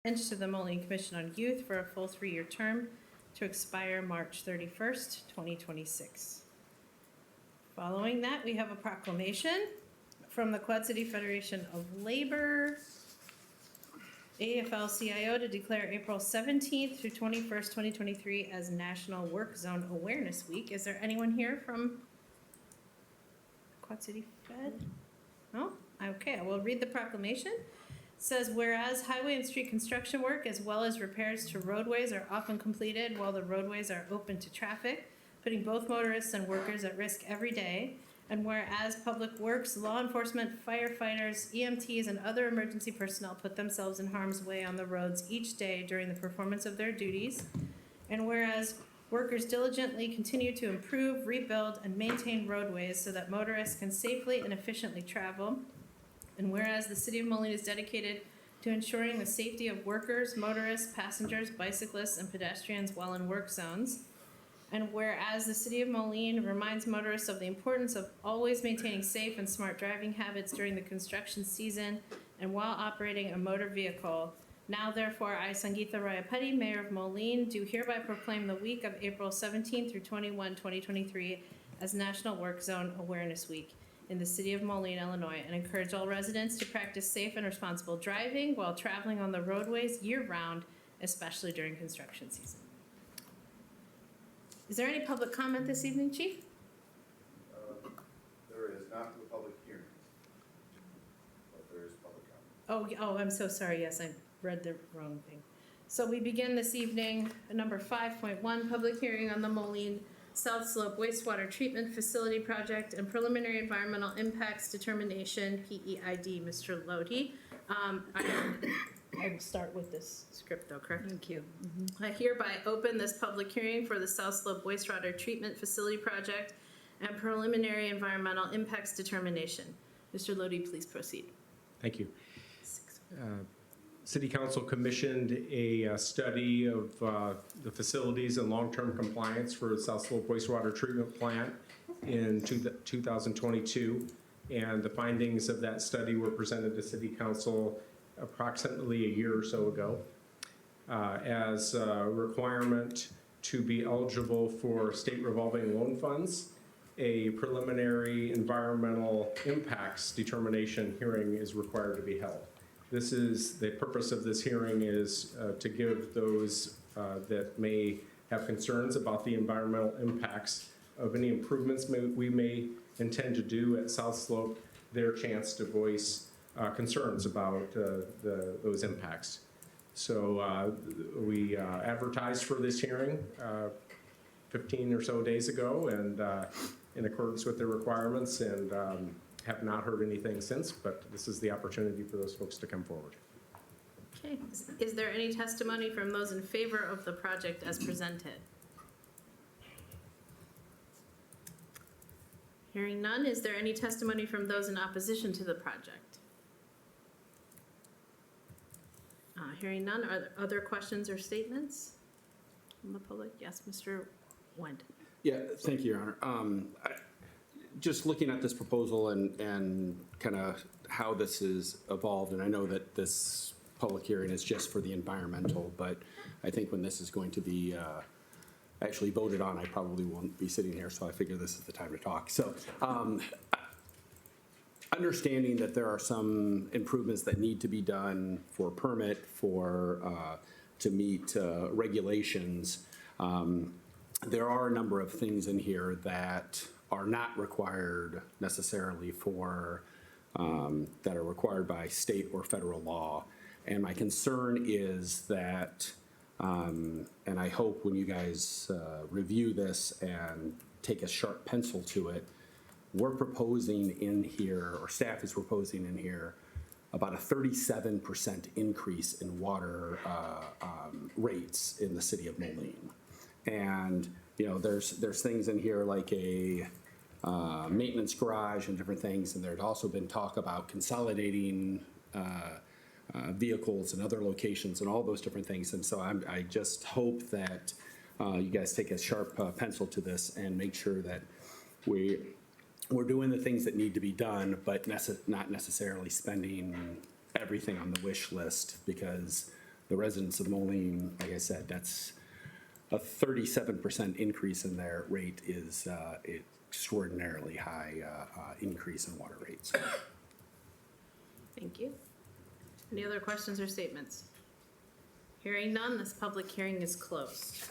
To the Moline Commission on Youth for a full 3-year term to expire March 31st, 2026. Following that, we have a proclamation from the Quad City Federation of Labor, AFL-CIO, to declare April 17th through 21st, 2023 as National Work Zone Awareness Week. Is there anyone here from Quad City Fed? No? Okay, I will read the proclamation. Says, whereas highway and street construction work as well as repairs to roadways are often completed while the roadways are open to traffic, putting both motorists and workers at risk every day, and whereas public works, law enforcement, firefighters, EMTs, and other emergency personnel put themselves in harm's way on the roads each day during the performance of their duties, and whereas workers diligently continue to improve, rebuild, and maintain roadways so that motorists can safely and efficiently travel, and whereas the City of Moline is dedicated to ensuring the safety of workers, motorists, passengers, bicyclists, and pedestrians while in work zones, and whereas the City of Moline reminds motorists of the importance of always maintaining safe and smart driving habits during the construction season and while operating a motor vehicle, now therefore I, Sangeeta Rayapeti, Mayor of Moline, do hereby proclaim the week of April 17 through 21, 2023 as National Work Zone Awareness Week in the City of Moline, Illinois, and encourage all residents to practice safe and responsible driving while traveling on the roadways year-round, especially during construction season. Is there any public comment this evening, Chief? There is not the public hearing, but there is public comment. Oh, I'm so sorry. Yes, I read the wrong thing. So we begin this evening, number 5.1, public hearing on the Moline South Slope Wastewater Treatment Facility Project and Preliminary Environmental Impacts Determination, PEID. Mr. Lodi. I will start with this script though, correct? Thank you. I hereby open this public hearing for the South Slope Wastewater Treatment Facility Project and Preliminary Environmental Impacts Determination. Mr. Lodi, please proceed. Thank you. City Council commissioned a study of the facilities and long-term compliance for the South Slope Wastewater Treatment Plant in 2022, and the findings of that study were presented to City Council approximately a year or so ago. As a requirement to be eligible for state revolving loan funds, a preliminary environmental impacts determination hearing is required to be held. This is, the purpose of this hearing is to give those that may have concerns about the environmental impacts of any improvements we may intend to do at South Slope their chance to voice concerns about those impacts. So we advertised for this hearing 15 or so days ago, and in accordance with the requirements, and have not heard anything since, but this is the opportunity for those folks to come forward. Okay, is there any testimony from those in favor of the project as presented? Hearing none, is there any testimony from those in opposition to the project? Hearing none, are there other questions or statements from the public? Yes, Mr. Wendt. Yeah, thank you, Your Honor. Just looking at this proposal and kind of how this is evolved, and I know that this public hearing is just for the environmental, but I think when this is going to be actually voted on, I probably won't be sitting here, so I figure this is the time to talk. So understanding that there are some improvements that need to be done for permit, for to meet regulations, there are a number of things in here that are not required necessarily for, that are required by state or federal law. And my concern is that, and I hope when you guys review this and take a sharp pencil to it, we're proposing in here, or staff is proposing in here, about a 37% increase in water rates in the city of Moline. And you know, there's things in here like a maintenance garage and different things, and there's also been talk about consolidating vehicles in other locations and all those different things. And so I just hope that you guys take a sharp pencil to this and make sure that we're doing the things that need to be done, but not necessarily spending everything on the wish list, because the residents of Moline, like I said, that's a 37% increase in their rate is extraordinarily high increase in water rates. Thank you. Any other questions or statements? Hearing none, this public hearing is closed.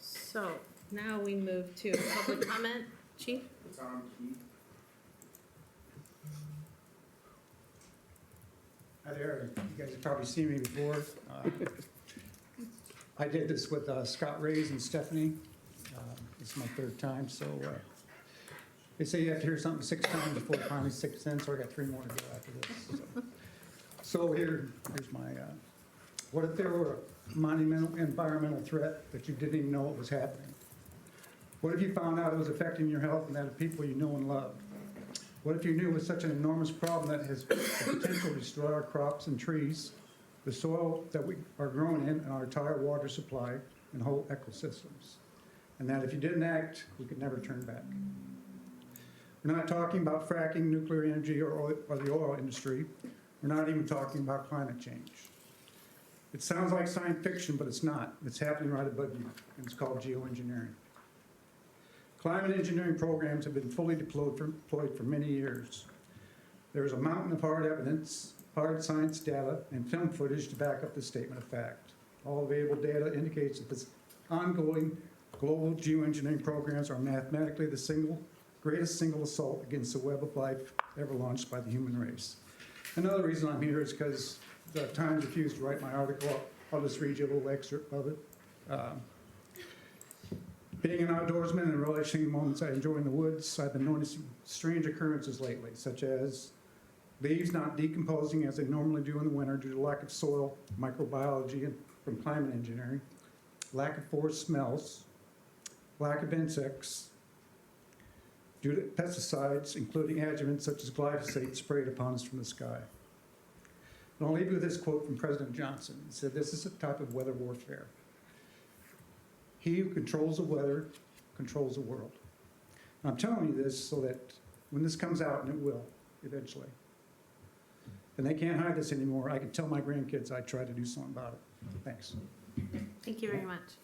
So now we move to public comment. Chief? Tom Keith. Hi there, you guys have probably seen me before. I did this with Scott Rays and Stephanie. This is my third time, so they say you have to hear something 6 times before it finally sinks in, so I got 3 more to go after this. So here's my, what if there were a monumental environmental threat that you didn't even know it was happening? What if you found out it was affecting your health and that of people you know and love? What if you knew it was such an enormous problem that has the potential to destroy our crops and trees, the soil that we are growing in, and our entire water supply and whole ecosystems? And that if you didn't act, we could never turn back. We're not talking about fracking, nuclear energy, or the oil industry. We're not even talking about climate change. It sounds like science fiction, but it's not. It's happening right above you, and it's called geoengineering. Climate engineering programs have been fully deployed for many years. There is a mountain of hard evidence, hard science data, and film footage to back up this statement of fact. All available data indicates that this ongoing global geoengineering programs are mathematically the greatest single assault against the web of life ever launched by the human race. Another reason I'm here is because the Times refused to write my article. I'll just read you a little excerpt of it. Being an outdoorsman and relishing moments I enjoy in the woods, I've been noticing strange occurrences lately, such as leaves not decomposing as they normally do in the winter due to lack of soil microbiology and from climate engineering, lack of forest smells, lack of insects, due to pesticides, including adjuvants such as glyphosate sprayed upon us from the sky. And I'll leave you with this quote from President Johnson. He said, "This is a type of weather warfare. He who controls the weather controls the world." And I'm telling you this so that when this comes out, and it will eventually, and they can't hide this anymore, I can tell my grandkids I tried to do something about it. Thanks. Thank you very much.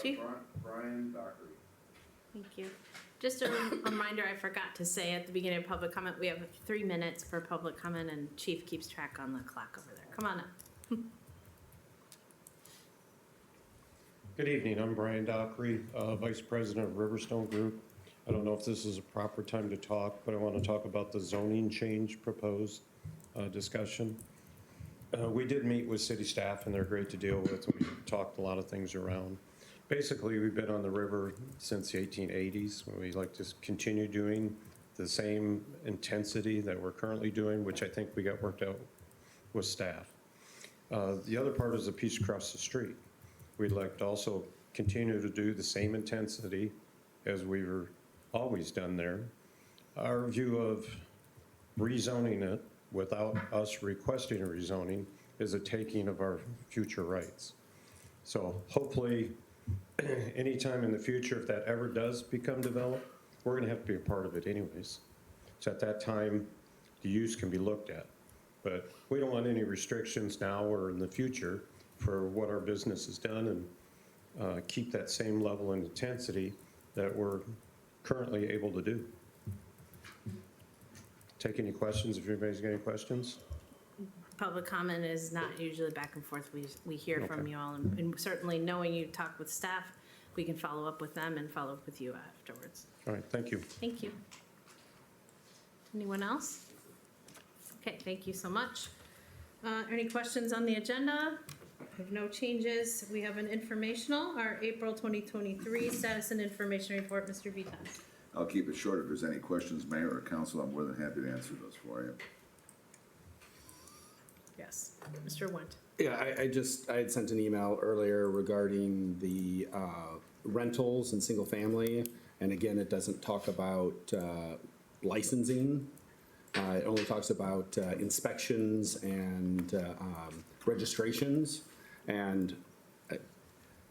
Chief? Brian Dockery. Thank you. Just a reminder, I forgot to say at the beginning of public comment, we have 3 minutes for public comment, and Chief keeps track on the clock over there. Come on up. Good evening, I'm Brian Dockery, Vice President of Riverstone Group. I don't know if this is a proper time to talk, but I want to talk about the zoning change proposed discussion. We did meet with city staff and they're great to deal with. We talked a lot of things around. Basically, we've been on the river since the 1880s. We like to continue doing the same intensity that we're currently doing, which I think we got worked out with staff. The other part is the piece across the street. We'd like to also continue to do the same intensity as we were always done there. Our view of rezoning it without us requesting a rezoning is a taking of our future rights. So hopefully, anytime in the future, if that ever does become developed, we're gonna have to be a part of it anyways. So at that time, the use can be looked at. But we don't want any restrictions now or in the future for what our business has done and keep that same level and intensity that we're currently able to do. Take any questions if anybody's got any questions. Public comment is not usually back and forth. We hear from Okay. you all, and certainly knowing you talk with staff, we can follow up with them and follow up with you afterwards. All right, thank you. Thank you. Anyone else? Okay, thank you so much. Any questions on the agenda? We have no changes. We have an informational, our April 2023 status and information report, Mr. Vitas. I'll keep it short. If there's any questions, Mayor or Council, I'm more than happy to answer those for you. Yes, Mr. Went. Yeah, I had sent an email earlier regarding the rentals and single family. And again, it doesn't talk about licensing. It only talks about inspections and registrations. And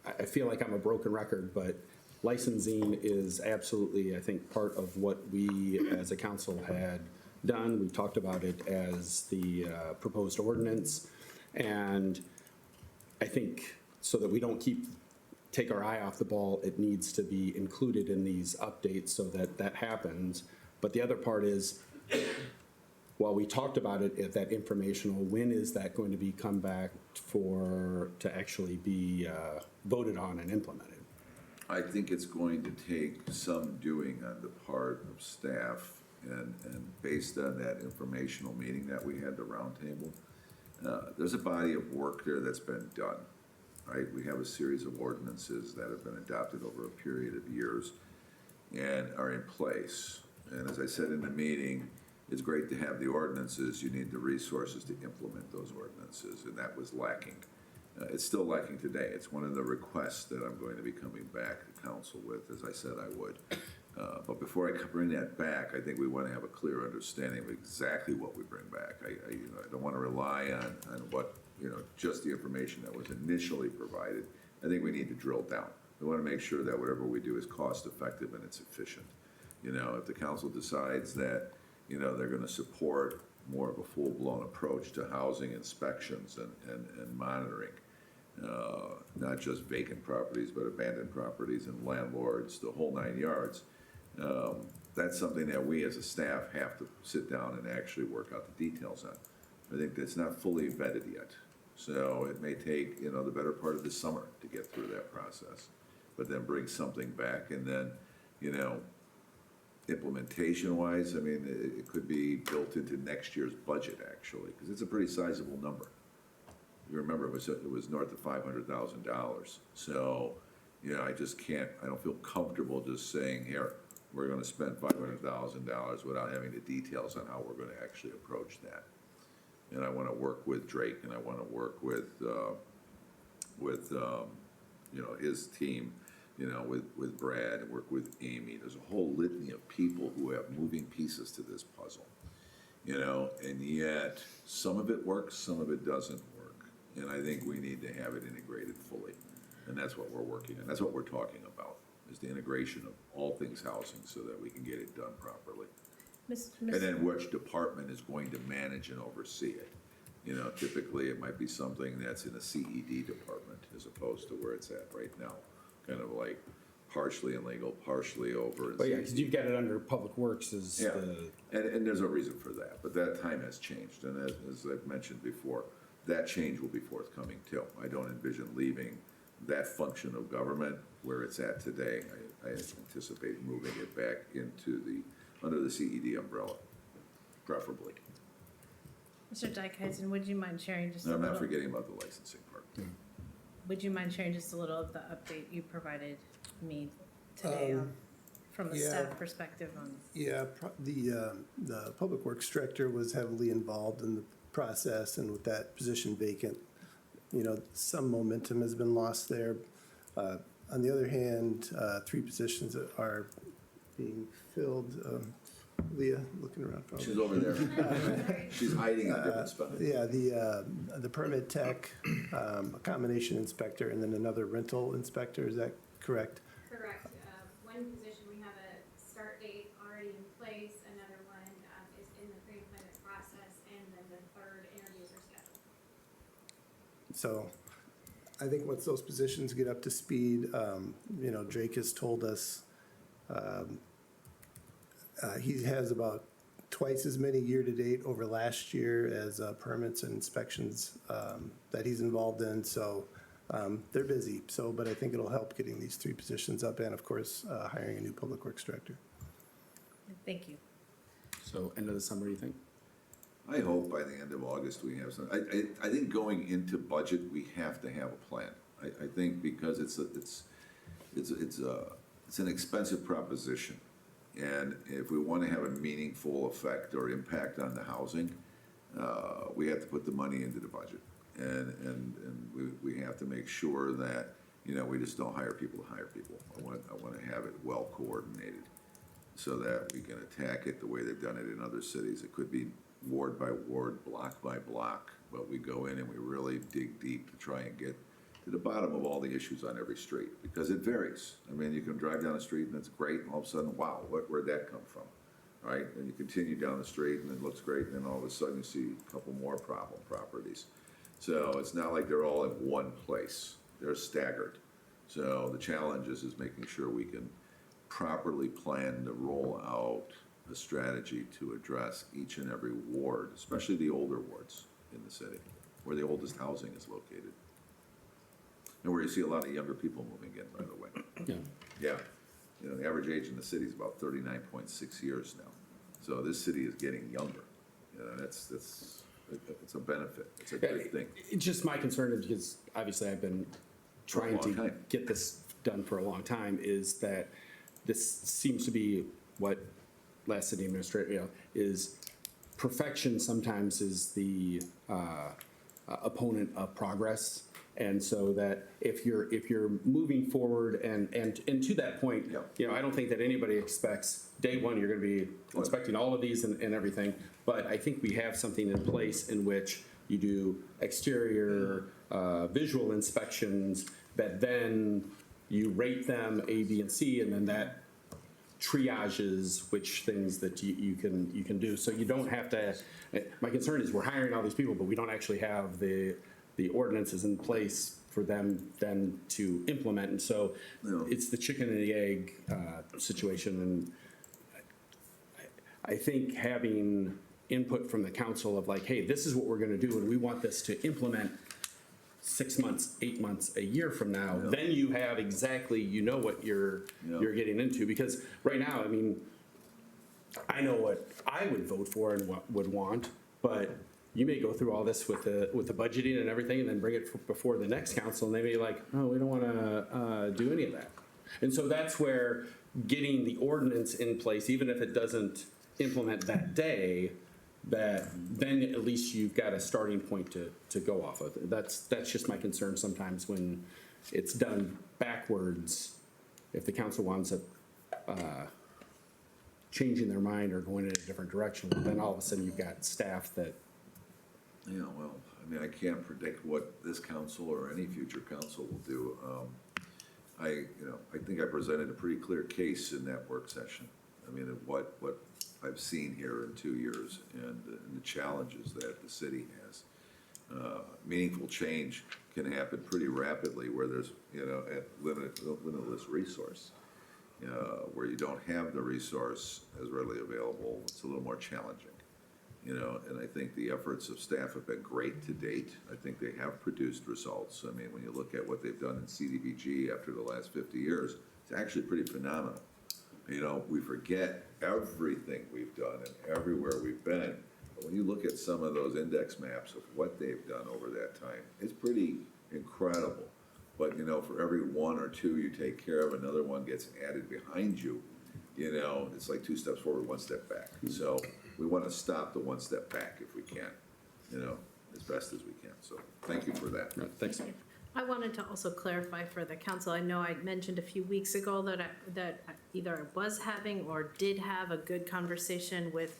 I feel like I'm a broken record, but licensing is absolutely, I think, part of what we as a council had done. We talked about it as the proposed ordinance. And I think so that we don't take our eye off the ball, it needs to be included in these updates so that that happens. But the other part is, while we talked about it at that informational, when is that going to be come back to actually be voted on and implemented? I think it's going to take some doing on the part of staff, and based on that informational meeting that we had, the roundtable, there's a body of work there that's been done, right? We have a series of ordinances that have been adopted over a period of years and are in place. And as I said in the meeting, it's great to have the ordinances, you need the resources to implement those ordinances, and that was lacking. It's still lacking today. It's one of the requests that I'm going to be coming back to council with, as I said I would. But before I bring that back, I think we want to have a clear understanding of exactly what we bring back. I don't want to rely on what, just the information that was initially provided. I think we need to drill down. We want to make sure that whatever we do is cost effective and it's efficient. If the council decides that, they're going to support more of a full-blown approach to housing inspections and monitoring, not just vacant properties, but abandoned properties and landlords, the whole 9 yards. That's something that we as a staff have to sit down and actually work out the details on. I think that's not fully vetted yet. So it may take, the better part of the summer to get through that process, but then bring something back. And then, implementation-wise, it could be built into next year's budget, actually, because it's a pretty sizable number. You remember, it was north of $500,000. So, I just can't, I don't feel comfortable just saying, here, we're going to spend $500,000 without having the details on how we're going to actually approach that. And I want to work with Drake, and I want to work with his team, with Brad, and work with Amy. There's a whole litany of people who have moving pieces to this puzzle, and yet some of it works, some of it doesn't work. And I think we need to have it integrated fully. And that's what we're working on. That's what we're talking about, is the integration of all things housing so that we can get it done properly. And then which department is going to manage and oversee it. Typically it might be something that's in a CED department as opposed to where it's at right now. Kind of like partially in legal, partially over in But yeah, because you've got it under Public Works as yeah. the. And there's a reason for that, but that time has changed. And as I've mentioned before, that change will be forthcoming too. I don't envision leaving that function of government where it's at today. I anticipate moving it back under the CED umbrella, preferably. Mr. Dykeisen, would you mind sharing just a And I'm little? not forgetting about the licensing part. Would you mind sharing just a little of the update you provided me today from a yeah. staff perspective on? Yeah, the Public Works Director was heavily involved in the process, and with that position vacant, some momentum has been lost there. On the other hand, 3 positions that are being filled. Leah, looking around. Probably. She's over there. She's hiding in a different spot. Yeah, the permit tech, a combination inspector, and then another rental inspector. Is that correct? Correct. One position, we have a start date already in place. Another one is in the pre-employment process, and then the third interviews are scheduled. So I think once those positions get up to speed, Drake has told us he has about twice as many year-to-date over last year as permits and inspections that he's involved in. So they're busy. But I think it'll help getting these 3 positions up, and of course, hiring a new Public Works Director. Thank you. So end of the summer, you think? I hope by the end of August we have some. I think going into budget, we have to have a plan. I think because it's an expensive proposition. And if we want to have a meaningful effect or impact on the housing, we have to put the money into the budget. And we have to make sure that, we just don't hire people to hire people. I want to have it well coordinated so that we can attack it the way they've done it in other cities. It could be ward by ward, block by block, but we go in and we really dig deep to try and get to the bottom of all the issues on every street, because it varies. You can drive down a street and it's great, and all of a sudden, wow, where'd that come from? right? And you continue down the street and it looks great, and then all of a sudden you see a couple more problem properties. So it's not like they're all in one place, they're staggered. So the challenge is making sure we can properly plan to roll out a strategy to address each and every ward, especially the older wards in the city, where the oldest housing is located. And where you see a lot of younger people moving in, by the way. Yeah. Yeah, you know, the average age in the city is about 39.6 years now. So this city is getting younger. You know, it's a benefit, it's a good thing. It's just my concern is because obviously I've been trying long to time. get this done for a long time, is that this seems to be what last city administrator, you know, is perfection sometimes is the opponent of progress. And so that if you're moving forward and to that point, Yep. you know, I don't think that anybody expects day one you're going to be inspecting all of these and everything. But I think we have something in place in which you do exterior visual inspections that then you rate them A, B, and C, and then that triages which things that you can do. So you don't have to. My concern is we're hiring all these people, but we don't actually have the ordinances in place for them then to implement. And so it's the chicken and the egg situation. And I think having input from the council of like, hey, this is what we're going to do, and we want this to implement 6 months, 8 months, a year from now, then you have exactly, you know what you're getting into. Because right now, I mean, I know what I would vote for and what would want, but you may go through all this with the budgeting and everything, and then bring it before the next council, and they may be like, oh, we don't want to do any of that. And so that's where getting the ordinance in place, even if it doesn't implement that day, that then at least you've got a starting point to go off of. That's just my concern sometimes when it's done backwards. If the council winds up changing their mind or going in a different direction, then all of a sudden you've got staff that. Yeah, well, I mean, I can't predict what this council or any future council will do. I think I presented a pretty clear case in that work session. I mean, of what I've seen here in 2 years and the challenges that the city has. Meaningful change can happen pretty rapidly where there's, a limitless resource. Where you don't have the resource as readily available, it's a little more challenging. And I think the efforts of staff have been great to date. I think they have produced results. I mean, when you look at what they've done in CDBG after the last 50 years, it's actually pretty phenomenal. We forget everything we've done and everywhere we've been. But when you look at some of those index maps of what they've done over that time, it's pretty incredible. But, for every one or two you take care of, another one gets added behind you. It's like 2 steps forward, 1 step back. So we want to stop the 1 step back if we can, as best as we can. So thank you for that. Thanks. I wanted to also clarify for the council, I know I mentioned a few weeks ago that either I was having or did have a good conversation with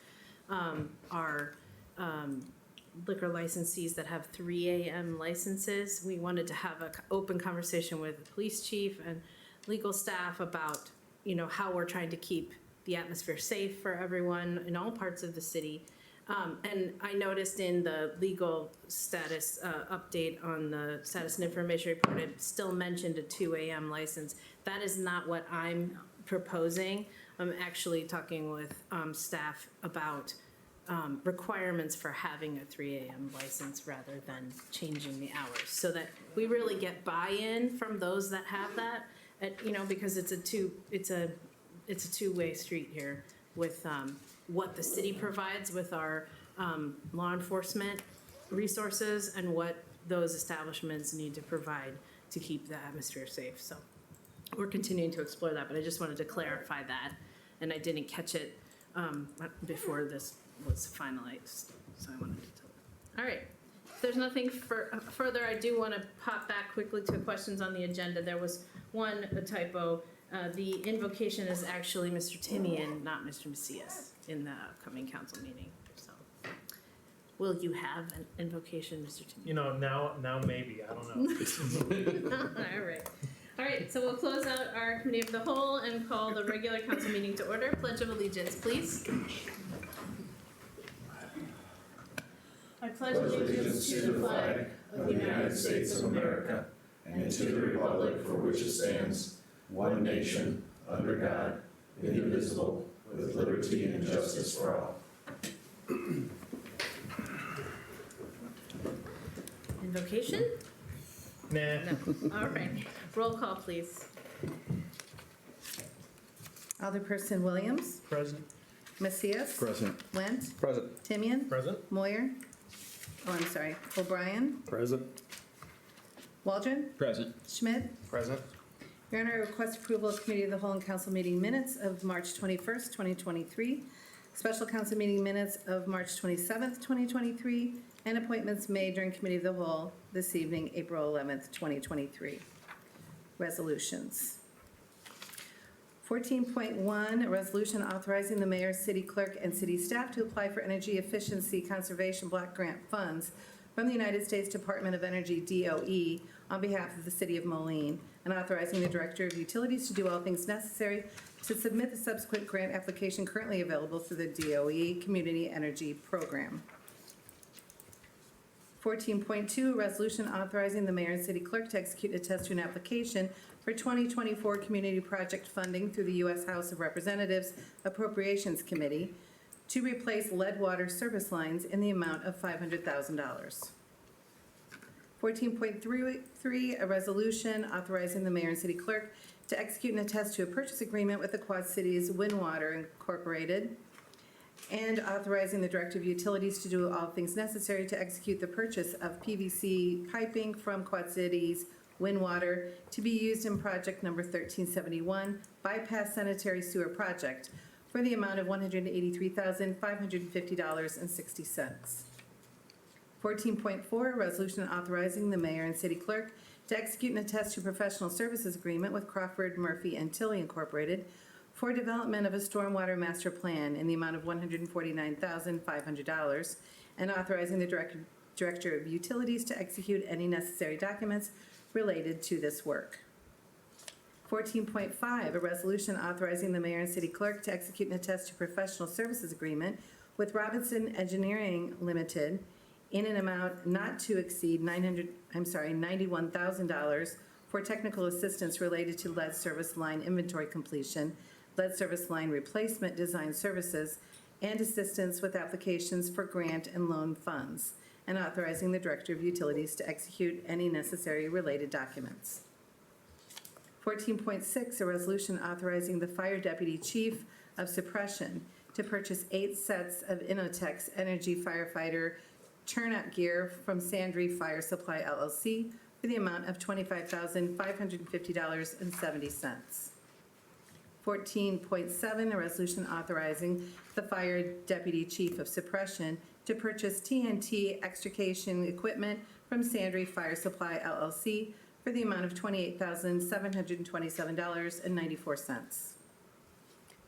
our liquor licensees that have 3 a.m. licenses. We wanted to have an open conversation with the police chief and legal staff about, how we're trying to keep the atmosphere safe for everyone in all parts of the city. And I noticed in the legal status update on the status and information report, it still mentioned a 2 a.m. license. That is not what I'm proposing. I'm actually talking with staff about requirements for having a 3 a.m. license rather than changing the hours, so that we really get buy-in from those that have that. Because it's a two-way street here with what the city provides with our law enforcement resources and what those establishments need to provide to keep the atmosphere safe. So we're continuing to explore that, but I just wanted to clarify that, and I didn't catch it before this was finalized, so I wanted to tell you. All right. If there's nothing further, I do want to pop back quickly to questions on the agenda. There was a typo. The invocation is actually Mr. Timian, not Mr. Macias, in the upcoming council meeting. So, will you have an invocation, Mr. Timian? Now maybe, I don't know. All right. All right, so we'll close out our committee of the whole and call the regular council meeting to order. Pledge of allegiance, please. I pledge allegiance to the flag of the United States of America and to the republic for which it stands, one nation, under God, indivisible, with liberty and justice for all. Invocation? Nah. No. All right. Roll call, please. Alderperson Williams, Present. Macias, Present. Went, Present. Timian, Present. Moyer. Oh, I'm sorry, O'Brien, Present. Waldron, Present. Schmidt. Present. Your Honor, I request approval of Committee of the Whole and Council meeting minutes of March 21st, 2023, special council meeting minutes of March 27th, 2023, and appointments made during Committee of the Whole this evening, April 11th, 2023. Resolutions. 14.1, a resolution authorizing the mayor, city clerk, and city staff to apply for energy efficiency conservation block grant funds from the United States Department of Energy, DOE, on behalf of the city of Moline, and authorizing the Director of Utilities to do all things necessary to submit the subsequent grant application currently available through the DOE Community Energy Program. 14.2, a resolution authorizing the mayor and city clerk to execute a test tune application for 2024 community project funding through the U.S. House of Representatives Appropriations Committee to replace lead water service lines in the amount of $500,000. 14.3, a resolution authorizing the mayor and city clerk to execute and attest to a purchase agreement with the Quad Cities Windwater Incorporated, and authorizing the Director of Utilities to do all things necessary to execute the purchase of PVC piping from Quad Cities Windwater to be used in project number 1371, Bypass Sanitary Sewer Project, for the amount of $183,550.60. 14.4, a resolution authorizing the mayor and city clerk to execute and attest to a professional services agreement with Crawford, Murphy, and Tilley Incorporated for development of a stormwater master plan in the amount of $149,500, and authorizing the Director of Utilities to execute any necessary documents related to this work. 14.5, a resolution authorizing the mayor and city clerk to execute and attest to a professional services agreement with Robinson Engineering Limited in an amount not to exceed $91,000 for technical assistance related to lead service line inventory completion, lead service line replacement design services, and assistance with applications for grant and loan funds, and authorizing the Director of Utilities to execute any necessary related documents. 14.6, a resolution authorizing the Fire Deputy Chief of Suppression to purchase 8 sets of Innotex Energy Firefighter turnout gear from Sandry Fire Supply LLC for the amount of $25,550.70. 14.7, a resolution authorizing the Fire Deputy Chief of Suppression to purchase TNT extrication equipment from Sandry Fire Supply LLC for the amount of $28,727.94.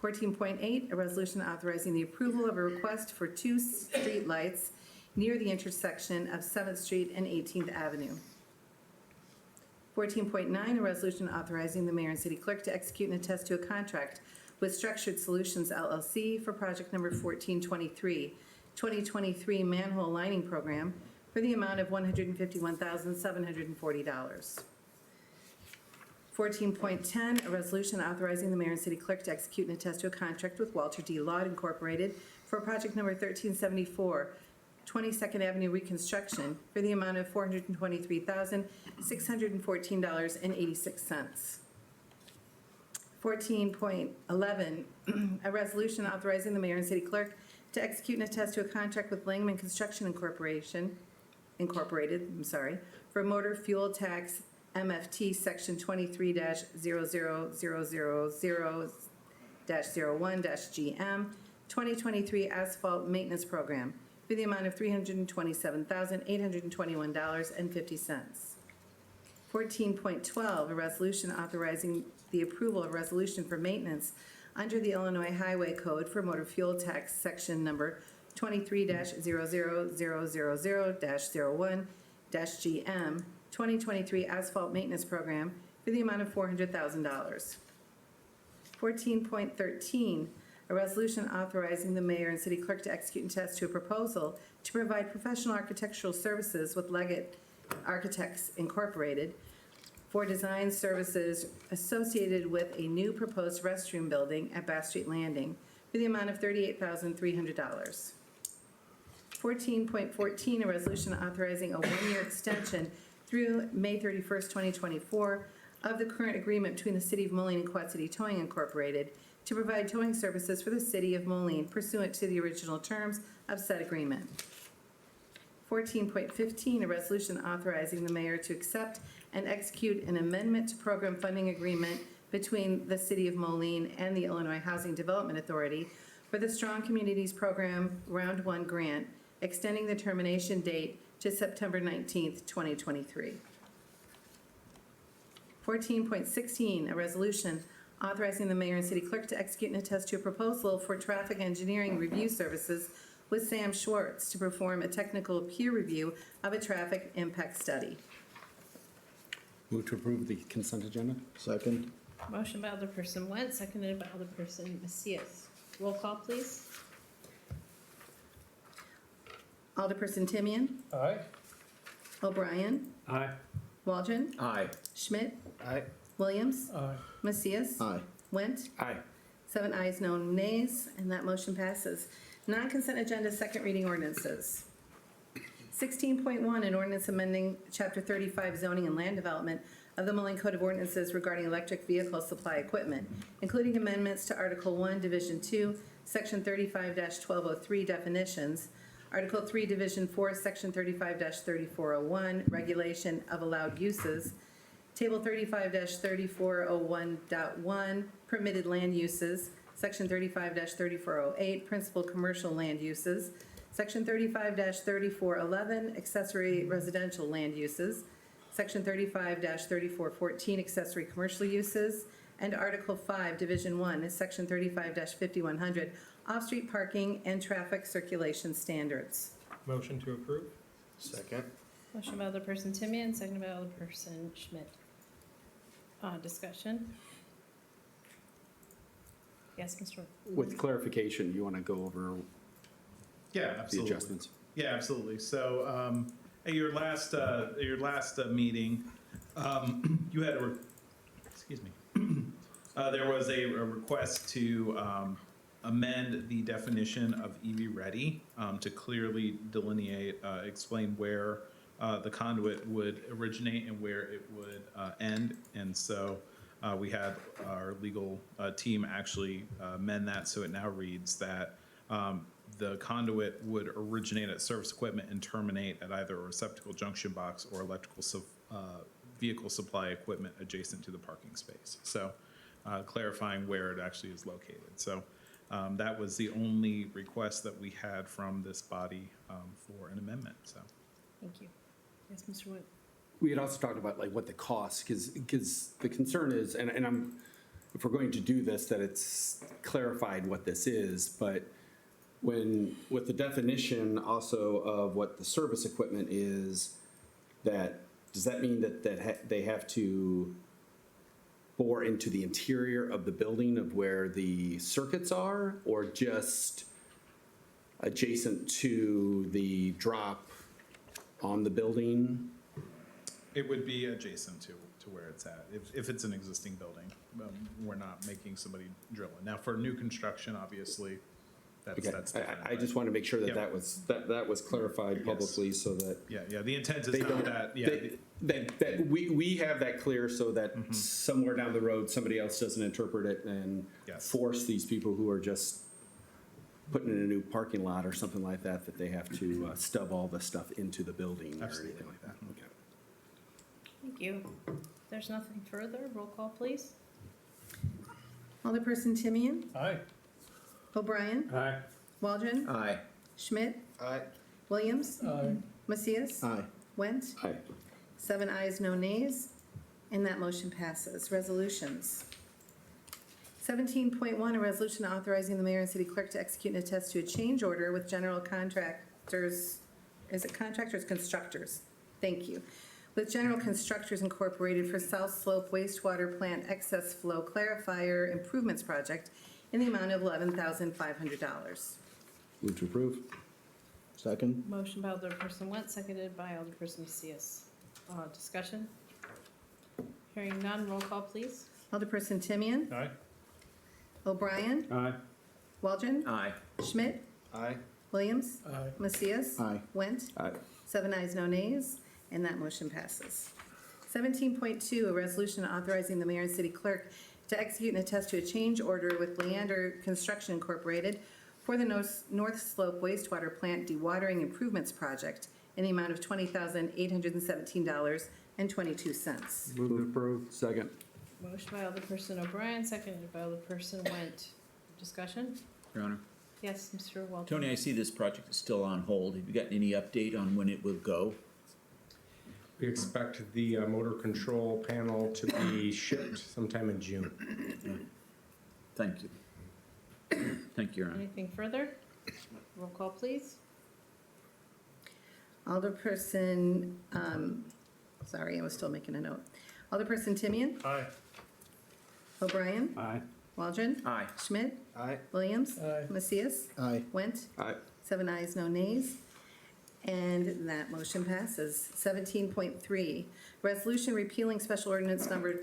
14.8, a resolution authorizing the approval of a request for 2 street lights near the intersection of 7th Street and 18th Avenue. 14.9, a resolution authorizing the mayor and city clerk to execute and attest to a contract with Structured Solutions LLC for project number 1423, 2023 manhole lining program for the amount of $151,740. 14.10, a resolution authorizing the mayor and city clerk to execute and attest to a contract with Walter D. Lott Incorporated for project number 1374, 22nd Avenue reconstruction for the amount of $423,614.86. 14.11, a resolution authorizing the mayor and city clerk to execute and attest to a contract with Langman Construction Incorporated, for motor fuel tax MFT section 23-00000-01-GM 2023 asphalt maintenance program for the amount of $327,821.50. 14.12, a resolution authorizing the approval of resolution for maintenance under the Illinois Highway Code for motor fuel tax section number 23-00000-01-GM 2023 asphalt maintenance program for for the amount of $400,000. 14.13, a resolution authorizing the mayor and city clerk to execute and attest to a proposal to provide professional architectural services with Leggett Architects Incorporated for design services associated with a new proposed restroom building at Bass Street Landing for the amount of $38,300. 14.14, a resolution authorizing a one-year extension through May 31st, 2024 of the current agreement between the City of Moline and Quad City Towing Incorporated to provide towing services for the City of Moline pursuant to the original terms of said agreement. 14.15, a resolution authorizing the mayor to accept and execute an amendment to program funding agreement between the City of Moline and the Illinois Housing Development Authority for the Strong Communities Program Round 1 grant, extending the termination date to September 19th, 2023. 14.16, a resolution authorizing the mayor and city clerk to execute and attest to a proposal for traffic engineering review services with Sam Schwartz to perform a technical peer review of a traffic impact study. Move to approve the consent agenda? Second. Motion by Alderperson Went, seconded by Alderperson Macias. Roll call, please. Alderperson Timian. Aye. O'Brien. Aye. Waldron. Aye. Schmidt. Aye. Williams. Aye. Macias. Aye. Went. Aye. 7 ayes, no nays, and that motion passes. Non-consent agenda, second reading ordinances. 16.1, an ordinance amending Chapter 35 zoning and land development of the Moline Code of Ordinances regarding electric vehicle supply equipment, including amendments to Article 1, Division 2, Section 35-1203 definitions, Article 3, Division 4, Section 35-3401 regulation of allowed uses, Table 35-3401.1 permitted land uses, Section 35-3408 principal commercial land uses, Section 35-3411 accessory residential land uses, Section 35-3414 accessory commercial uses, and Article 5, Division 1 is Section 35-5100 off-street parking and traffic circulation standards. Motion to approve? Second. Motion by Alderperson Timian, seconded by Alderperson Schmidt. Discussion? Yes, Mr. With clarification, you want to go over Yeah, the absolutely. adjustments? Yeah, absolutely. So, at your last meeting, you had excuse me, there was a request to amend the definition of EV ready to clearly delineate, explain where the conduit would originate and where it would end. And so we had our legal team actually amend that so it now reads that the conduit would originate at service equipment and terminate at either a receptacle junction box or electrical vehicle supply equipment adjacent to the parking space. So clarifying where it actually is located. So that was the only request that we had from this body for an amendment, so. Thank you. Yes, Mr. Wood. We had also talked about like what the cost, because the concern is, and I'm, if we're going to do this, that it's clarified what this is, but when, with the definition also of what the service equipment is, that, does that mean that they have to bore into the interior of the building of where the circuits are, or just adjacent to the drop on the building? It would be adjacent to where it's at. If it's an existing building, we're not making somebody drill it. Now, for new construction, obviously, Okay, that's different. I just want to make sure that Yep. that was clarified publicly so that Yeah, the intent is they not don't, that, yeah. that we have that clear so that somewhere down the road, somebody else doesn't interpret it and Yes. force these people who are just putting in a new parking lot or something like that, that they have to stub all the stuff into the building or Absolutely. anything like that. Okay. Thank you. There's nothing further. Roll call, please. Alderperson Timian. Aye. O'Brien. Aye. Waldron. Aye. Schmidt. Aye. Williams. Aye. Macias. Aye. Went. Aye. 7 ayes, no nays, and that motion passes. Resolutions. 17.1, a resolution authorizing the mayor and city clerk to execute and attest to a change order with general contractors, is it contractors, constructors? Thank you. with General Constructors Incorporated for South Slope Wastewater Plant Excess Flow Clarifier Improvements Project in the amount of $11,500. Move to approve. Second? Motion by Alderperson Went, seconded by Alderperson Macias. Discussion? Hearing none, roll call, please. Alderperson Timian? Aye. O'Brien? Aye. Waldron? Aye. Schmidt? Aye. Williams? Aye. Macias? Aye. Went? Aye. 7 ayes, no nays, and that motion passes. 17.2, a resolution authorizing the mayor and city clerk to execute and attest to a change order with Leander Construction Incorporated for the North Slope Wastewater Plant Dewatering Improvements Project in the amount of $20,817.22. Move to approve. Second. Motion by Alderperson O'Brien, seconded by Alderperson Went. Discussion? Your Honor. Yes, Mr. Walton. Tony, I see this project is still on hold. Have you got any update on when it will go? We expect the motor control panel to be shipped sometime in June. Thank you. Thank you, Your Honor. Anything further? Roll call, please. Alderperson, sorry, I was still making a note. Alderperson Timian? Aye. O'Brien? Aye. Waldron? Aye. Schmidt? Aye. Williams? Aye. Macias? Aye. Went? Aye. 7 ayes, no nays, and that motion passes. 17.3, resolution repealing special ordinance number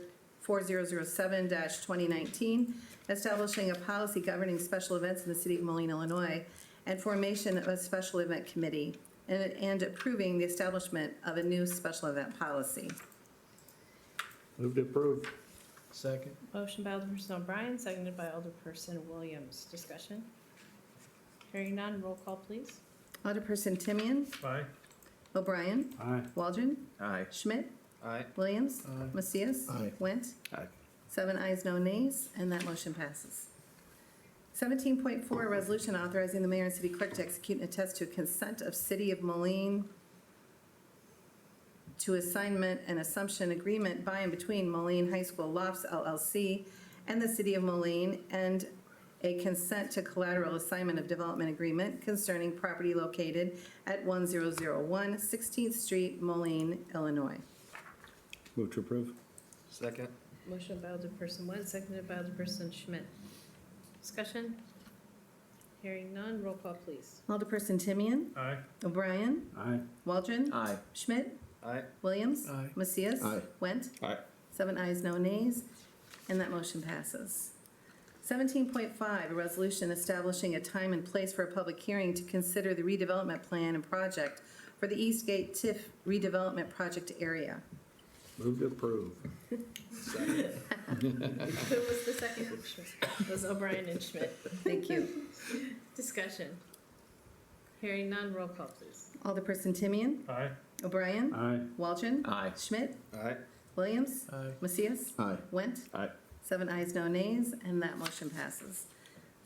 4007-2019, establishing a policy governing special events in the city of Moline, Illinois, and formation of a special event committee, and approving the establishment of a new special event policy. Move to approve. Second. Motion by Alderperson O'Brien, seconded by Alderperson Williams. Discussion? Hearing none, roll call, please. Alderperson Timian? Aye. O'Brien? Aye. Waldron? Aye. Schmidt? Aye. Williams? Aye. Macias? Aye. Went? Aye. 7 ayes, no nays, and that motion passes. 17.4, a resolution authorizing the mayor and city clerk to execute and attest to a consent of City of Moline to assignment and assumption agreement by and between Moline High School Lofts LLC and the City of Moline, and a consent to collateral assignment of development agreement concerning property located at 1001 16th Street, Moline, Illinois. Move to approve. Second. Motion by Alderperson Went, seconded by Alderperson Schmidt. Discussion? Hearing none, roll call, please. Alderperson Timian? Aye. O'Brien? Aye. Waldron? Aye. Schmidt? Aye. Williams? Aye. Macias? Aye. Went? Aye. 7 ayes, no nays, and that motion passes. 17.5, a resolution establishing a time and place for a public hearing to consider the redevelopment plan and project for the Eastgate TIF redevelopment project area. Move to approve. Who was the second? It was O'Brien and Schmidt. Thank you. Discussion? Hearing none, roll call, please. Alderperson Timian? Aye. O'Brien? Aye. Waldron? Aye. Schmidt? Aye. Williams? Aye. Macias? Aye. Went? Aye. 7 ayes, no nays, and that motion passes.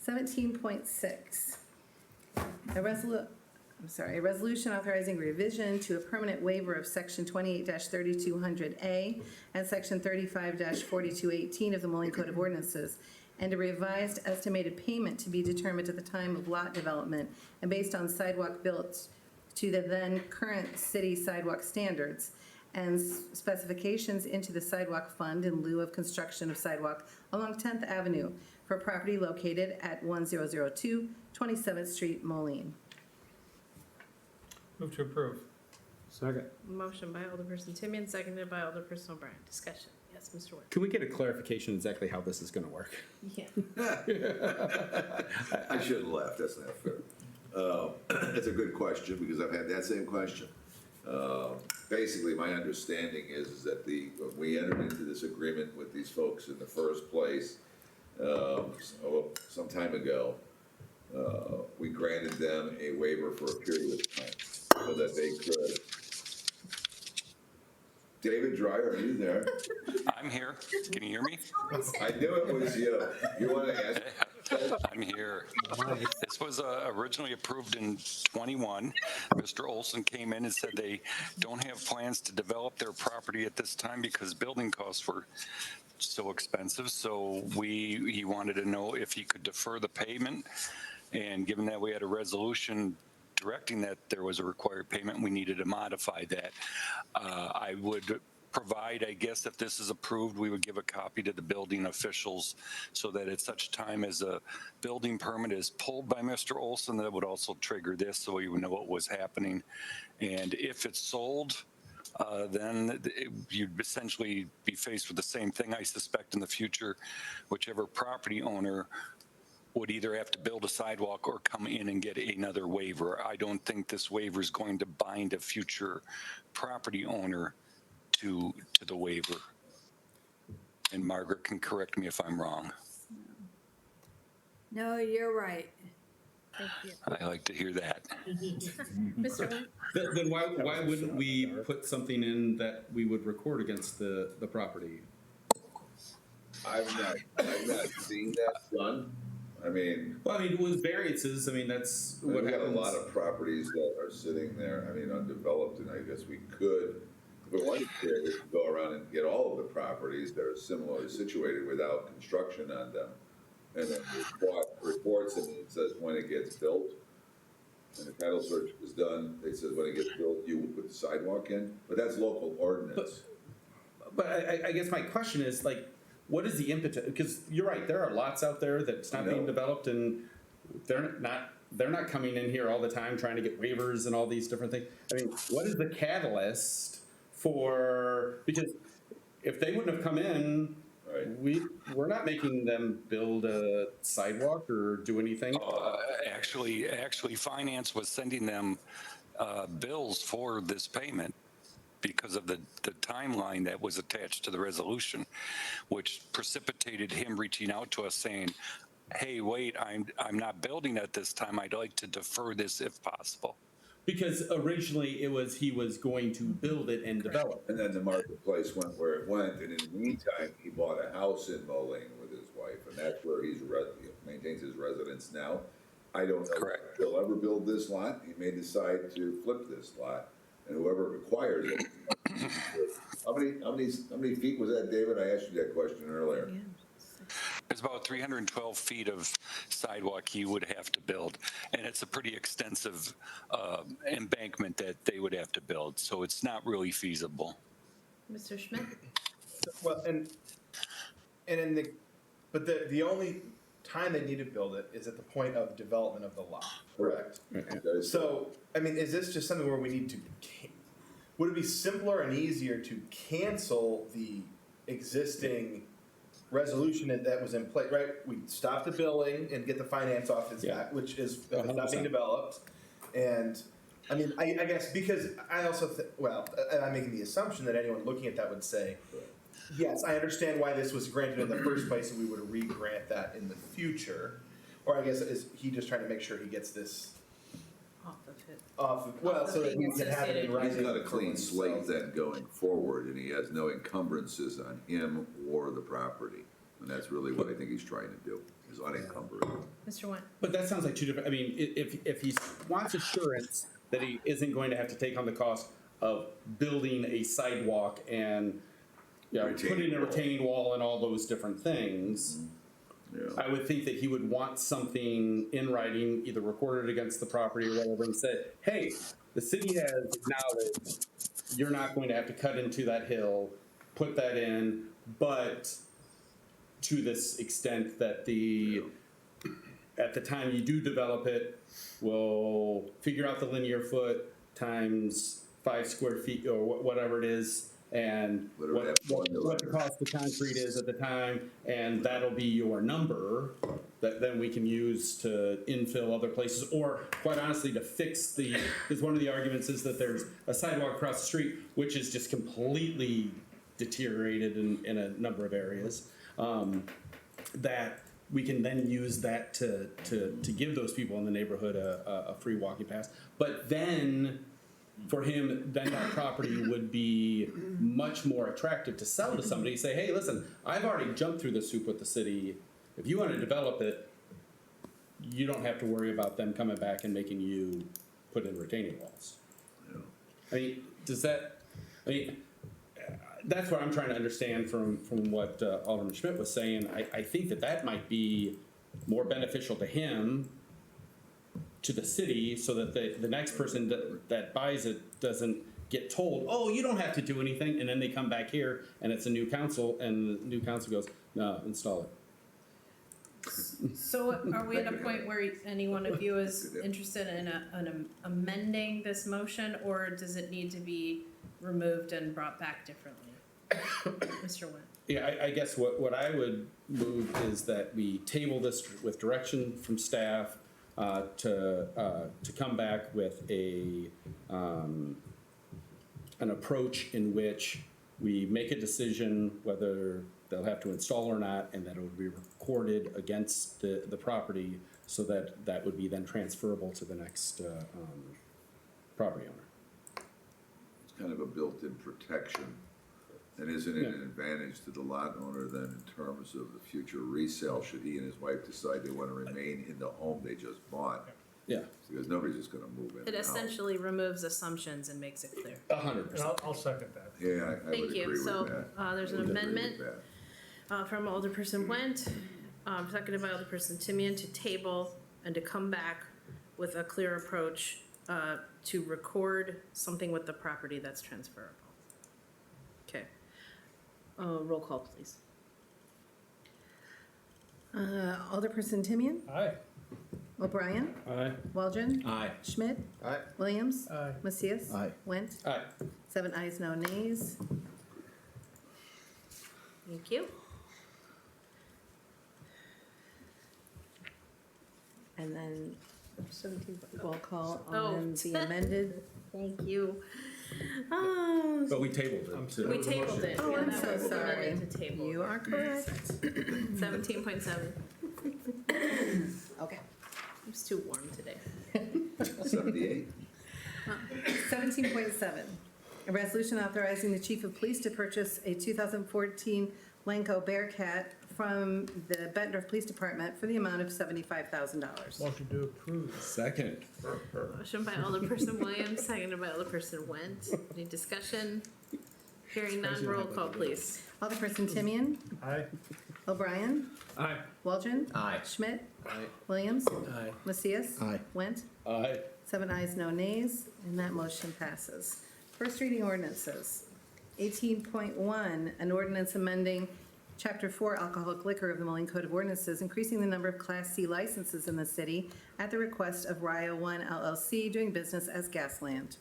17.6, a resolution authorizing revision to a permanent waiver of Section 28-3200A and Section 35-4218 of the Moline Code of Ordinances, and a revised estimated payment to be determined at the time of lot development and based on sidewalk built to the then current city sidewalk standards, and specifications into the sidewalk fund in lieu of construction of sidewalk along 10th Avenue for property located at 1002 27th Street, Moline. Move to approve. Second. Motion by Alderperson Timian, seconded by Alderperson O'Brien. Discussion? Yes, Mr. Ward. Can we get a clarification exactly how this is going to work? Yeah. I shouldn't laugh, that's not fair. It's a good question, because I've had that same question. Basically, my understanding is that when we entered into this agreement with these folks in the first place, some time ago, we granted them a waiver for a period of time so that they could. David Dryer, are you there? I'm here. Can you hear me? I knew it was you. You want to ask? I'm here. This was originally approved in '21. Mr. Olson came in and said they don't have plans to develop their property at this time because building costs were so expensive. So he wanted to know if he could defer the payment. And given that we had a resolution directing that there was a required payment, we needed to modify that. I would provide, I guess, if this is approved, we would give a copy to the building officials so that at such time as a building permit is pulled by Mr. Olson, that would also trigger this so we would know what was happening. And if it's sold, then you'd essentially be faced with the same thing, I suspect, in the future. Whichever property owner would either have to build a sidewalk or come in and get another waiver. I don't think this waiver is going to bind a future property owner to the waiver. And Margaret can correct me if I'm wrong. No, you're right. Thank you. I like to hear that. Mr. Owen? Then why wouldn't we put something in that we would record against the property? I've not seen that done. I mean, Well, I mean, with variances, I mean, that's what we have a happens. lot of properties that are sitting there, I mean, undeveloped, and I guess we could, if we wanted to, we could go around and get all of the properties that are similarly situated without construction on them. And then reports, and it says when it gets built. And the title search is done, it says when it gets built, you will put the sidewalk in, but that's local ordinance. But I guess my question is, like, what is the impetus? Because you're right, there are lots out there that's not being developed, and they're not coming in here all the time trying to get waivers and all these different things. I mean, what is the catalyst for, because if they wouldn't have come in, Right. we're not making them build a sidewalk or do anything. Actually, finance was sending them bills for this payment because of the timeline that was attached to the resolution, which precipitated him reaching out to us saying, hey, wait, I'm not building at this time. I'd like to defer this if possible. Because originally he was going to build it and develop. And then the marketplace went where it went, and in the meantime, he bought a house in Moline with his wife, and that's where he maintains his residence now. I don't know if he'll ever build this lot. He may decide to flip this lot, and whoever acquires it. How many feet was that, David? I asked you that question earlier. It's about 312 feet of sidewalk he would have to build, and it's a pretty extensive embankment that they would have to build, so it's not really feasible. Mr. Schmidt? Well, but the only time they need to build it is at the point of development of the lot, correct? So, I mean, is this just something where we need to, would it be simpler and easier to cancel the existing resolution that was in place, right? We stop the billing and get the finance off his back, which is not being developed. And I mean, I guess because I also, I'm making the assumption that anyone looking at that would say, yes, I understand why this was granted in the first place and we would re-grant that in the future. Or I guess, is he just trying to make sure he gets this Off of it. so that we can have it in writing. He's got a clean slate then going forward, and he has no encumbrances on him or the property. And that's really what I think he's trying to do, is unencumber it. Mr. Went? But that sounds like two different, I mean, if he wants assurance that he isn't going to have to take on the cost of building a sidewalk and putting a retaining wall and all those different things, I would think that he would want something in writing, either recorded against the property or whatever, and say, hey, the city has acknowledged you're not going to have to cut into that hill, put that in, but to this extent that at the time you do develop it, we'll figure out the linear foot times 5 square feet or whatever it is, and what the cost of concrete is at the time, and that'll be your number that then we can use to infill other places, or quite honestly to fix because one of the arguments is that there's a sidewalk across the street which is just completely deteriorated in a number of areas, that we can then use that to give those people in the neighborhood a free walking path. But then for him, then that property would be much more attractive to sell to somebody. Say, hey, listen, I've already jumped through this hoop with the city. If you want to develop it, you don't have to worry about them coming back and making you put in retaining walls. I mean, that's what I'm trying to understand from what Alderman Schmidt was saying. I think that might be more beneficial to him to the city so that the next person that buys it doesn't get told, oh, you don't have to do anything, and then they come back here and it's a new council and the new council goes, no, install it. So are we at a point where any one of you is interested in amending this motion, or does it need to be removed and brought back differently? Mr. Nguyen? Yeah, I guess what I would move is that we table this with direction from staff to come back with an approach in which we make a decision whether they'll have to install or not, and that it would be recorded against the property so that that would be then transferable to the next property owner. It's kind of a built-in protection. And isn't it an advantage to the lot owner then in terms of the future resale, should he and his wife decide they want to remain in the home they just bought? Yeah. Because nobody's just gonna move in It and out. essentially removes assumptions and makes it clear. 100%. I'll second that. Yeah, I would Thank agree you. with So that. there's I an would agree with amendment that. from Alderperson Went, seconded by Alderperson Timian, to table and to come back with a clear approach to record something with the property that's transferable. Okay. Roll call, please. Alderperson Timian? Aye. O'Brien? Aye. Waldron? Aye. Schmidt? Aye. Williams? Aye. Macias? Aye. Went? Aye. 7 ayes, no nays. Thank you. And then roll call Oh. on the amended. Thank you. Oh, But we tabled it. too. we tabled it. Oh, Yeah, I'm that so was sorry. amended to table. You are correct. 17.7. Okay. It's too warm today. 78? 17.7, a resolution authorizing the chief of police to purchase a 2014 Lenco Bearcat from the Bettendorf Police Department for the amount of $75,000. Motion to approve. Second. Motion by Alderperson Williams, seconded by Alderperson Went. Any discussion? Hearing none, roll call, please. Alderperson Timian? Aye. O'Brien? Aye. Waldron? Aye. Schmidt? Aye. Williams? Aye. Macias? Aye. Went? Aye. 7 ayes, no nays, and that motion passes. First reading ordinances. 18.1, an ordinance amending Chapter 4 Alcoholic Liquor of the Moline Code of Ordinances, increasing the number of Class C licenses in the city at the request of Rio One LLC, doing business as Gasland.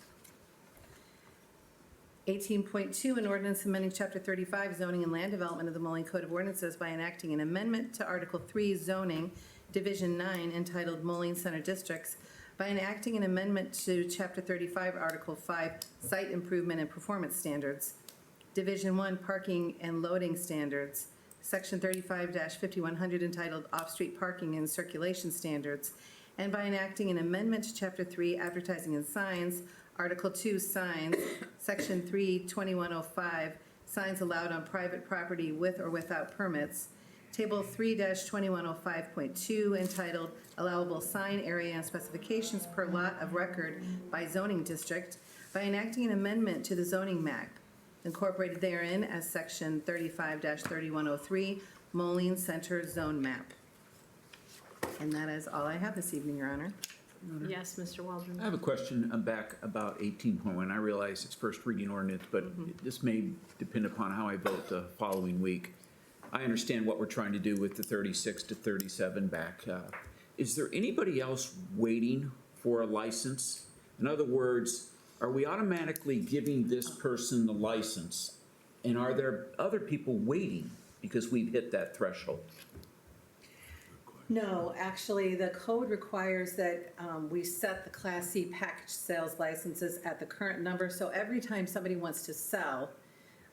18.2, an ordinance amending Chapter 35 Zoning and Land Development of the Moline Code of Ordinances by enacting an amendment to Article 3 Zoning, Division 9, entitled Moline Center Districts, by enacting an amendment to Chapter 35, Article 5, Site Improvement and Performance Standards, Division 1, Parking and Loading Standards, Section 35-5100 entitled Off-Street Parking and Circulation Standards, and by enacting an amendment to Chapter 3, Advertising and Signs, Article 2, Signs, Section 3-2105, Signs Allowed on Private Property with or Without Permits, Table 3-2105.2 entitled Allowable Sign Area and Specifications per Lot of Record by Zoning District, by enacting an amendment to the zoning map, incorporated therein as Section 35-3103, Moline Center Zone Map. And that is all I have this evening, Your Honor. Yes, Mr. Waldron. I have a question back about 18.1. I realize it's first reading ordinance, but this may depend upon how I vote the following week. I understand what we're trying to do with the 36 to 37 back. Is there anybody else waiting for a license? In other words, are we automatically giving this person the license? And are there other people waiting because we've hit that threshold? No, actually, the code requires that we set the Class C package sales licenses at the current number. So every time somebody wants to sell,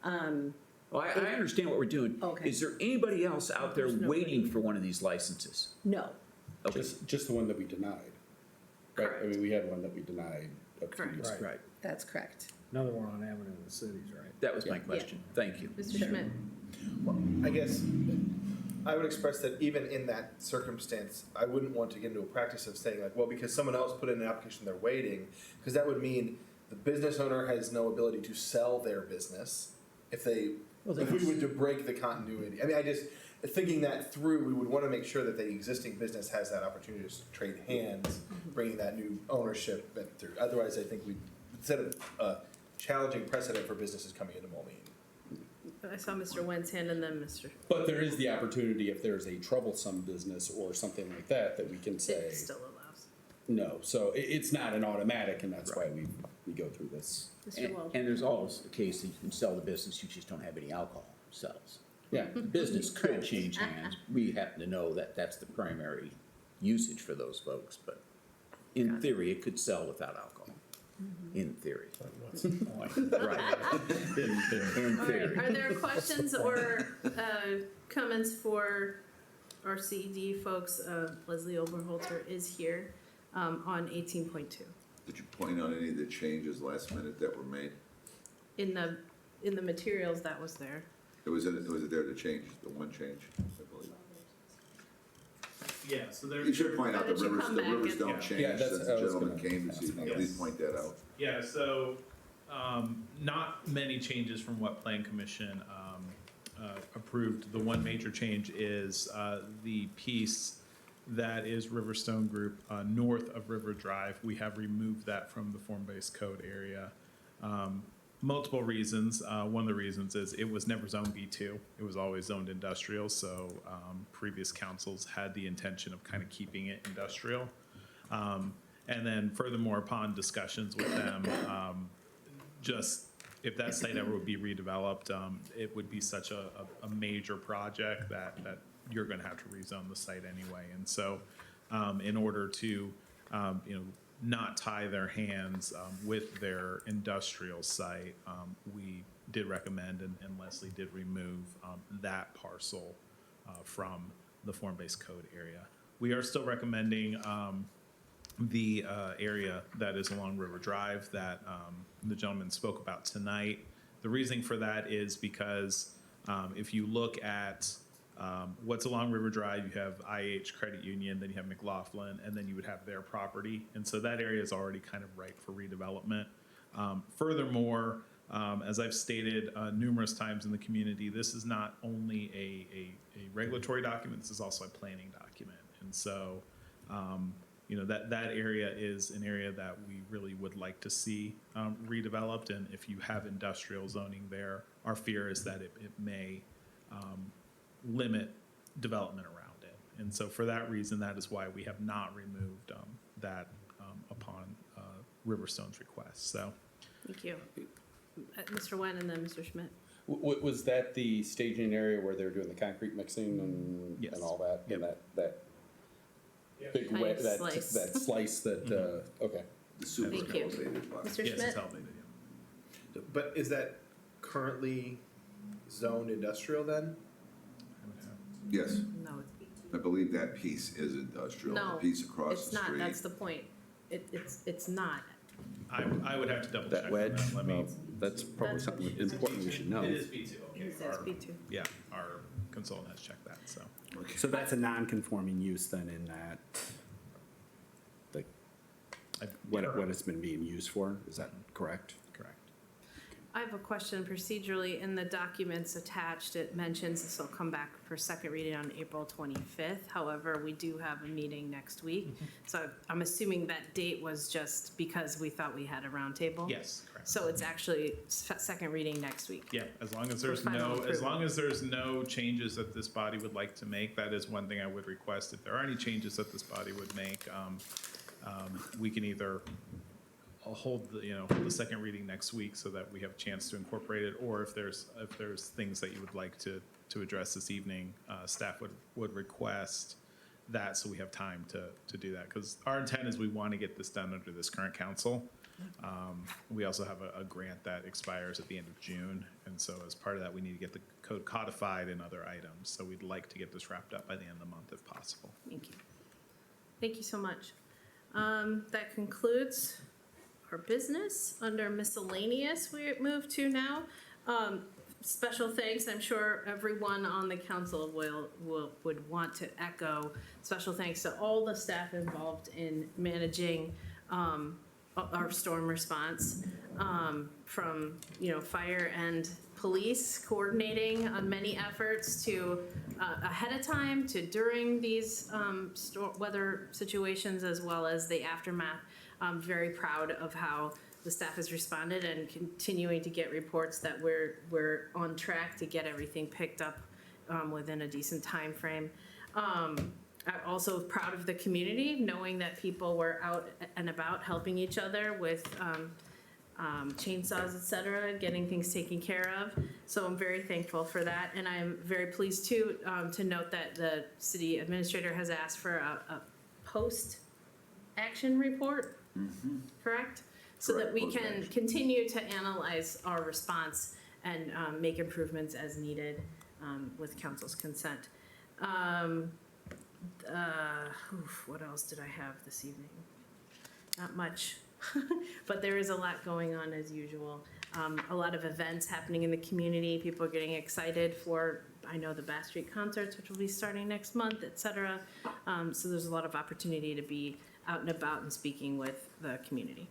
Well, I understand what we're doing. Okay. Is there anybody else out there There's waiting for one of these licenses? no. Okay. Just the one that we denied. Right, I mean, we had one that we denied a few Correct. years ago. Right. That's correct. Another one on Avenue in the cities, right? That was my question. Thank you. Mr. Schmidt. I guess I would express that even in that circumstance, I wouldn't want to get into a practice of saying like, well, because someone else put in an application, they're waiting, because that would mean the business owner has no ability to sell their business if we were to break the continuity. I mean, thinking that through, we would want to make sure that the existing business has that opportunity to trade hands, bringing that new ownership through. Otherwise, I think we, instead of challenging precedent for businesses coming into Moline. I saw Mr. Wen's hand and then Mr. But there is the opportunity, if there's a troublesome business or something like that, that we can say, It still allows. no. So it's not an automatic, and that's why we go through this. Mr. Wald. And there's always the case that you can sell the business, you just don't have any alcohol sales. Yeah. The business could change hands. We happen to know that that's the primary usage for those folks, but in theory, it could sell without alcohol. In theory. Right. In All right, theory. are there questions or comments for our CED folks? Leslie Oberholzer is here on 18.2. Did you point out any of the changes last minute that were made? In the materials that was there. Was it there to change, the one change, I believe? Yeah, so there. You should point out Why the don't you rivers, come the back rivers and- don't Yeah, change that's- since I the was gentleman gonna came this evening, ask. please point that out. Yeah, so, not many changes from what Plan Commission, approved. The one major change is, the piece that is Riverstone Group, north of River Drive. We have removed that from the form-based code area. Multiple reasons. One of the reasons is it was never zoned B2. It was always zoned industrial, so, previous councils had the intention of kind of keeping it industrial. And then furthermore, upon discussions with them, just if that site ever would be redeveloped, it would be such a major project that you're gonna have to rezone the site anyway. And so, in order to, not tie their hands with their industrial site, we did recommend, and Leslie did remove that parcel from the form-based code area. We are still recommending the area that is along River Drive that the gentleman spoke about tonight. The reasoning for that is because if you look at what's along River Drive, you have IH Credit Union, then you have McLaughlin, and then you would have their property. And so that area is already kind of ripe for redevelopment. Furthermore, as I've stated numerous times in the community, this is not only a regulatory document, this is also a planning document. And so, that area is an area that we really would like to see redeveloped. And if you have industrial zoning there, our fear is that it may limit development around it. And so for that reason, that is why we have not removed that upon Riverstone's request. So. Thank you. Mr. Wen and then Mr. Schmidt. Was that the staging area where they were doing the concrete mixing and, Yes. and all that? Yep. And that big Kind wet, of that slice. that slice that, okay. The super Thank you. elevated one. Mr. Yes, Schmidt? it's elevated, yeah. But is that currently zoned industrial then? Yes, No, it's I believe that piece is industrial, No, the piece across it's the not. street. That's the point. It's not. I would have to double check. That on wedge, that. Let me. that's probably That's- something important we should know. It is B2. Okay. It says Our- B2. Yeah, our consultant has checked that, so. So that's a non-conforming use then in that, like, what it's been being used for, is that correct? Correct. I have a question procedurally. In the documents attached, it mentions this will come back for second reading on April 25th. However, we do have a meeting next week. So I'm assuming that date was just because we thought we had a roundtable? Yes, correct. So it's actually second reading next week? Yeah, as long as there's final no, as approval. long as there's no changes that this body would like to make, that is one thing I would request. If there are any changes that this body would make, we can either hold the second reading next week so that we have a chance to incorporate it, or if there's things that you would like to address this evening, staff would request that so we have time to do that. Because our intent is we want to get this done under this current council. We also have a grant that expires at the end of June, and so as part of that, we need to get the code codified and other items. So we'd like to get this wrapped up by the end of the month if possible. Thank you. Thank you so much. That concludes our business. Under miscellaneous, we move to now. Special thanks, I'm sure everyone on the council would want to echo special thanks to all the staff involved in managing our storm response. from, fire and police coordinating on many efforts to ahead of time to during these weather situations as well as the aftermath. I'm very proud of how the staff has responded and continuing to get reports that we're on track to get everything picked up within a decent time frame. I'm also proud of the community, knowing that people were out and about helping each other with chainsaws, et cetera, getting things taken care of. So I'm very thankful for that. And I'm very pleased too to note that the city administrator has asked for a post-action report, correct? So that we can continue to analyze our response and make improvements as needed with council's consent. What else did I have this evening? Not much, but there is a lot going on as usual. A lot of events happening in the community. People are getting excited for, I know, the Bass Street concerts, which will be starting next month, et cetera. So there's a lot of opportunity to be out and about and speaking with the community.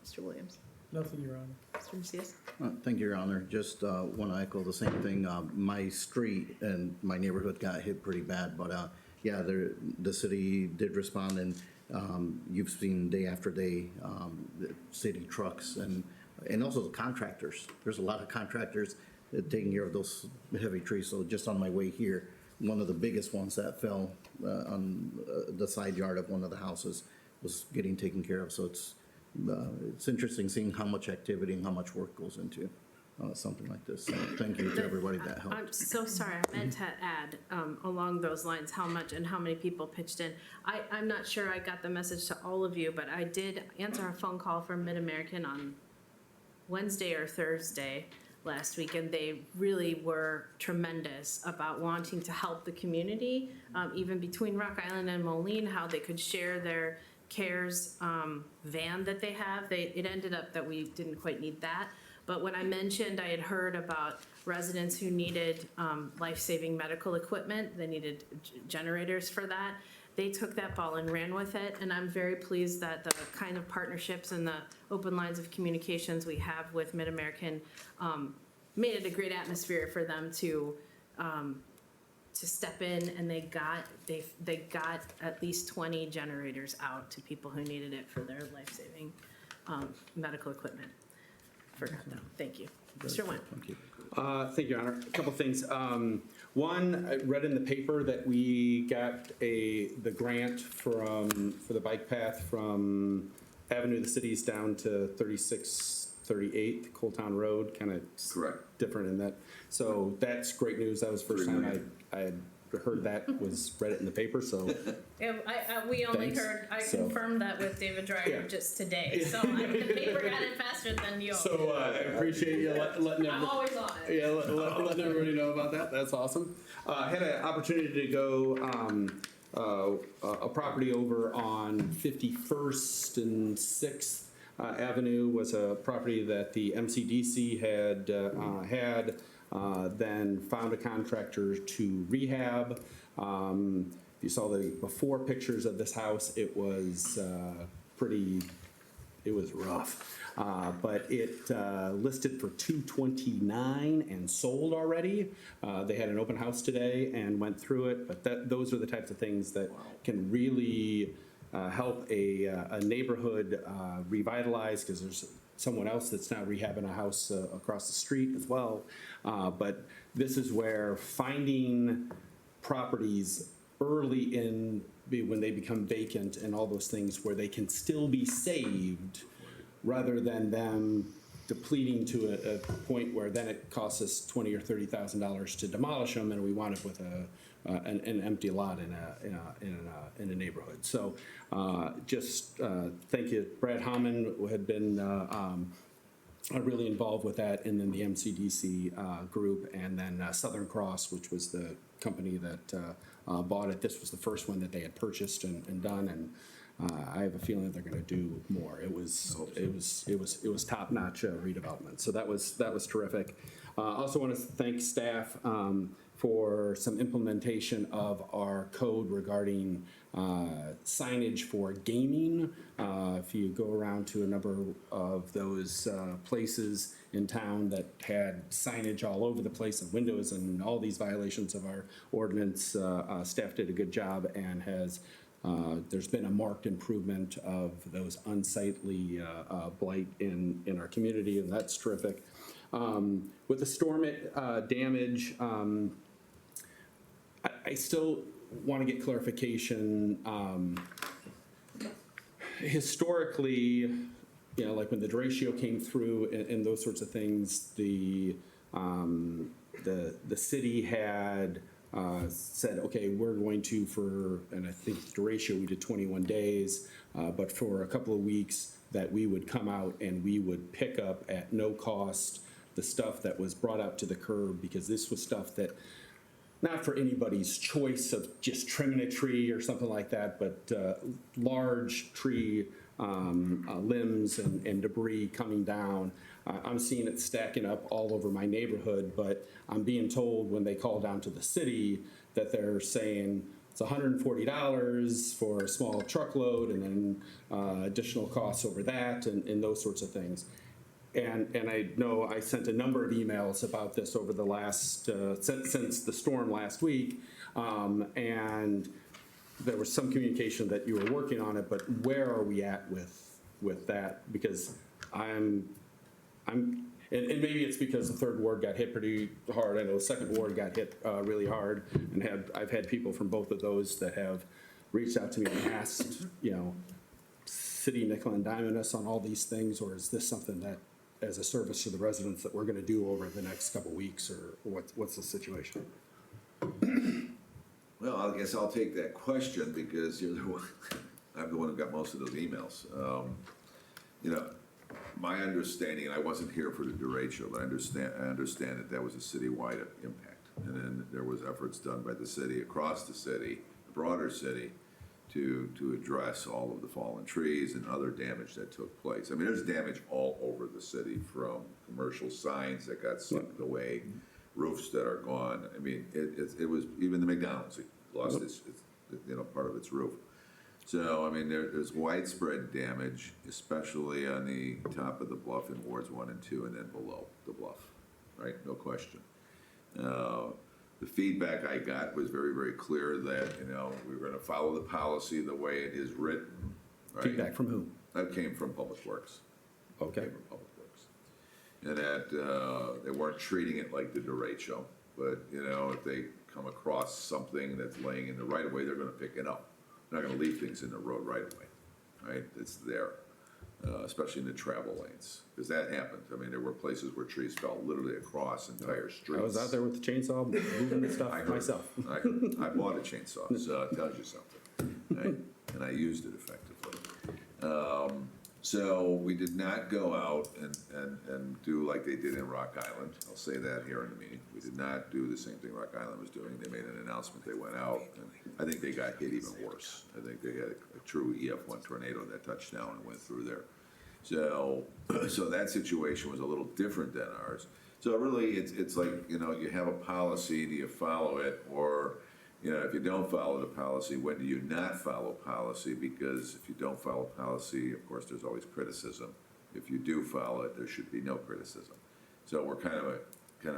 Mr. Williams. Nothing, Your Honor. Mr. Macias. Thank you, Your Honor. Just want to echo the same thing. My street and my neighborhood got hit pretty bad, but yeah, the city did respond, and you've seen day after day the city trucks and also the contractors. There's a lot of contractors taking care of those heavy trees. So just on my way here, one of the biggest ones that fell on the side yard of one of the houses was getting taken care of. So it's interesting seeing how much activity and how much work goes into something like this. So thank you to everybody that helped. I'm so sorry. I meant to add along those lines how much and how many people pitched in. I'm not sure I got the message to all of you, but I did answer a phone call from Mid-American on Wednesday or Thursday last week, and they really were tremendous about wanting to help the community, even between Rock Island and Moline, how they could share their CARES van that they have. It ended up that we didn't quite need that. But when I mentioned I had heard about residents who needed life-saving medical equipment, they needed generators for that, they took that ball and ran with it. And I'm very pleased that the kind of partnerships and the open lines of communications we have with Mid-American made it a great atmosphere for them to step in, and they got at least 20 generators out to people who needed it for their life-saving medical equipment. Forgot that. Thank you. Mr. Nguyen. Thank you. Thank you, Your Honor. A couple things. One, I read in the paper that we got the grant for the bike path from Avenue of the Cities down to 3638 Coal Town Road, kind of different in that. So that's great news. That was the first time I had heard that, read it in the paper, so. Yeah, we only Thanks. heard, I So- confirmed that with David Dreyer Yeah. just today. So the paper got it faster than you. So I appreciate you letting I'm everybody. always on it. Yeah, letting everybody know about that. That's awesome. I had an opportunity to go a property over on 51st and 6th Avenue was a property that the MCDC had then found a contractor to rehab. If you saw the before pictures of this house, it was it was rough. But it listed for $229 and sold already. They had an open house today and went through it, but those are the types of things that can really help a neighborhood revitalize, because there's someone else that's now rehabbing a house across the street as well. But this is where finding properties early in, when they become vacant and all those things, where they can still be saved, rather than them depleting to a point where then it costs us $20,000 or $30,000 to demolish them, and we wind up with an empty lot in a neighborhood. So just thank you. Brad Hammond had been really involved with that, and then the MCDC group, and then Southern Cross, which was the company that bought it. This was the first one that they had purchased and done, and I have a feeling that they're going to do more. It was top-notch redevelopment. So that was terrific. Also want to thank staff for some implementation of our code regarding signage for gaming. If you go around to a number of those places in town that had signage all over the place and windows and all these violations of our ordinance, staff did a good job and has there's been a marked improvement of those unsightly blight in our community, and that's terrific. With the storm damage, I still want to get clarification. Historically, like when the derecho came through and those sorts of things, the city had said, okay, we're going to and I think the derecho we did 21 days, but for a couple of weeks that we would come out and we would pick up at no cost the stuff that was brought out to the curb, because this was stuff that, not for anybody's choice of just trimming a tree or something like that, but large tree limbs and debris coming down. I'm seeing it stacking up all over my neighborhood, but I'm being told when they call down to the city that they're saying it's $140 for a small truckload and then additional costs over that and those sorts of things. And I know I sent a number of emails about this over the last, since the storm last week, and there was some communication that you were working on it, but where are we at with that? Because and maybe it's because the third ward got hit pretty hard. I know the second ward got hit really hard, and I've had people from both of those that have reached out to me and asked, city nickel and diming us on all these things, or is this something that, as a service to the residents, that we're going to do over the next couple of weeks, or what's the situation? Well, I guess I'll take that question because you're the one, I'm the one who got most of those emails. My understanding, and I wasn't here for the derecho, but I understand that was a citywide impact. And then there was efforts done by the city, across the city, the broader city, to address all of the fallen trees and other damage that took place. I mean, there's damage all over the city, from commercial signs that got sucked away, roofs that are gone. I mean, it was, even the McDonald's lost its part of its roof. So, I mean, there's widespread damage, especially on the top of the bluff in wards 1 and 2, and then below the bluff, right? No question. The feedback I got was very, very clear that, we were gonna follow the policy the way it is written, right? Feedback from who? That came from Public Works. Okay. Came from Public Works. And that they weren't treating it like the derecho, but, if they come across something that's laying in the right of way, they're gonna pick it up. They're not gonna leave things in the road right away, right? It's there, especially in the travel lanes, because that happened. I mean, there were places where trees fell literally across entire streets. I was out there with the chainsaw moving the stuff myself. I bought a chainsaw, so it tells you something, right? And I used it effectively. So we did not go out and do like they did in Rock Island. I'll say that here in the meeting. We did not do the same thing Rock Island was doing. They made an announcement, they went out, and I think they got hit even worse. I think they had a true EF1 tornado that touched down and went through there. So that situation was a little different than ours. So really, it's like, you have a policy, do you follow it? Or, if you don't follow the policy, when do you not follow policy? Because if you don't follow policy, of course, there's always criticism. If you do follow it, there should be no criticism. So we're kind of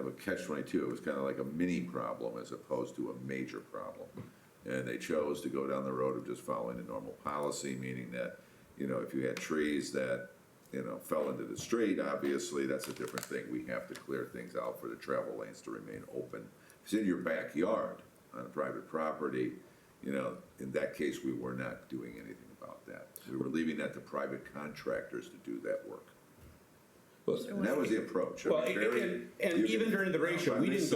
a catch-22. It was kind of like a mini problem as opposed to a major problem. And they chose to go down the road of just following the normal policy, meaning that, if you had trees that, fell into the street, obviously that's a different thing. We have to clear things out for the travel lanes to remain open. If it's in your backyard on a private property, in that case, we were not doing anything about that. We were leaving that to private contractors to do that work. And that was the approach. Well, and even during the ratio, we didn't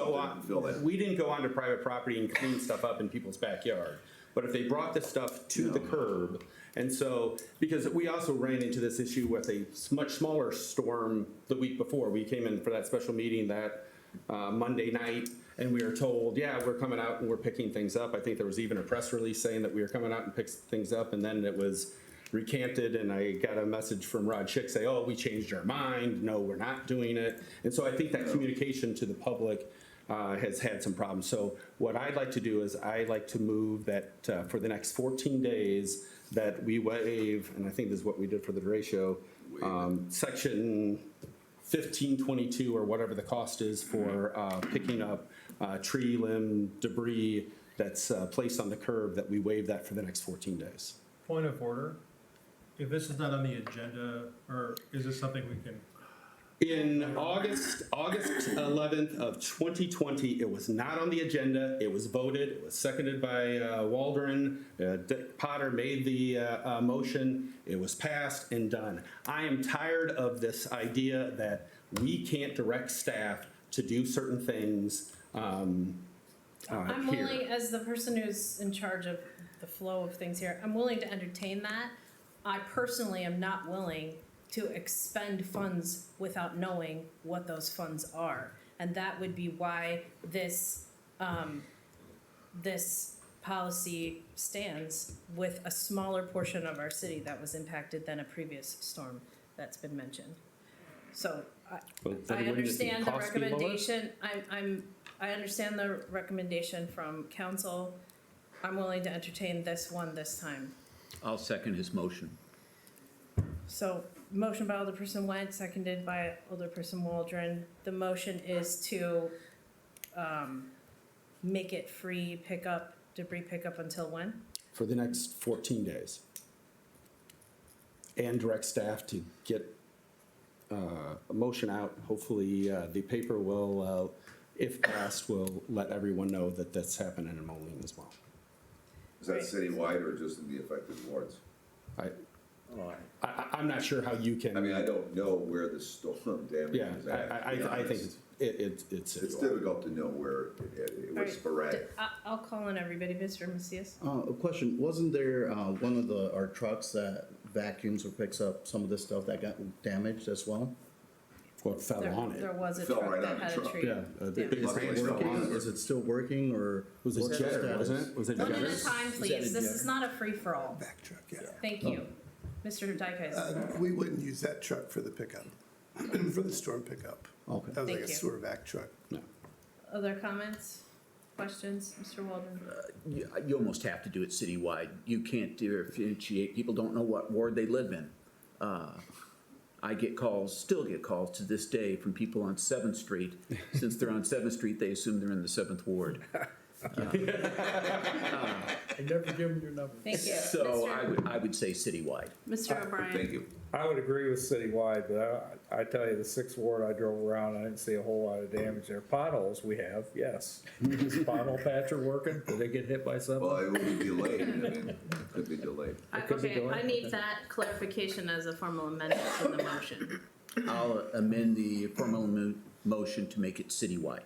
go on to private property and clean stuff up in people's backyard. But if they brought this stuff to the curb, and so, because we also ran into this issue with a much smaller storm the week before. We came in for that special meeting that Monday night, and we were told, yeah, we're coming out and we're picking things up. I think there was even a press release saying that we were coming out and pick things up, and then it was recanted, and I got a message from Rod Schick say, oh, we changed our mind. No, we're not doing it. And so I think that communication to the public has had some problems. So what I'd like to do is I'd like to move that for the next 14 days that we waive, and I think this is what we did for the derecho, section 1522 or whatever the cost is for picking up tree limb debris that's placed on the curb, that we waive that for the next 14 days. Point of order, if this is not on the agenda, or is this something we can? In August 11th of 2020, it was not on the agenda. It was voted. It was seconded by Waldron. Dick Potter made the motion. It was passed and done. I am tired of this idea that we can't direct staff to do certain things I'm here. willing, as the person who's in charge of the flow of things here, I'm willing to entertain that. I personally am not willing to expend funds without knowing what those funds are. And that would be why this, this policy stands with a smaller portion of our city that was impacted than a previous storm that's been mentioned. So I understand the recommendation, I understand the recommendation from council. I'm willing to entertain this one this time. I'll second his motion. So, motion by Alderperson Went, seconded by Alderperson Waldron. The motion is to make it free pickup, debris pickup until when? For the next 14 days. And direct staff to get a motion out. Hopefully, the paper will, if passed, will let everyone know that that's happening in Moline as well. Is that citywide or just in the affected wards? I'm not sure how you can. I mean, I don't know where the storm damage Yeah, is at. I think it's It's difficult to know where it was sporadic. I'll call on everybody. Mr. Macias? A question, wasn't there one of our trucks that vacuums or picks up some of this stuff that got damaged as well? What fell on it? There was a Fell truck right that on the had a truck. tree. Yeah, Is it working? Is it still working, or? Was it what's the jetter, status? wasn't it? Was it One at jetter? a time, please. This is not a free-for-all. Back truck, yeah. Thank you. Mr. Dykes? We wouldn't use that truck for the pickup, for the storm pickup. Okay. That was like Thank a you. sewer vac truck. Other comments, questions, Mr. Waldron? You almost have to do it citywide. You can't differentiate. People don't know what ward they live in. I get calls, still get calls to this day from people on 7th Street. Since they're on 7th Street, they assume they're in the 7th Ward. I never give them your number. Thank you. So I would say citywide. Mr. O'Brien? Thank you. I would agree with citywide, but I tell you, the 6th ward I drove around, I didn't see a whole lot of damage there. Potholes we have, yes. Is the pothole patcher working? Did they get hit by something? Well, it will be delayed. I mean, it could be delayed. Okay, I need that clarification as a formal amendment to the motion. I'll amend the formal motion to make it citywide.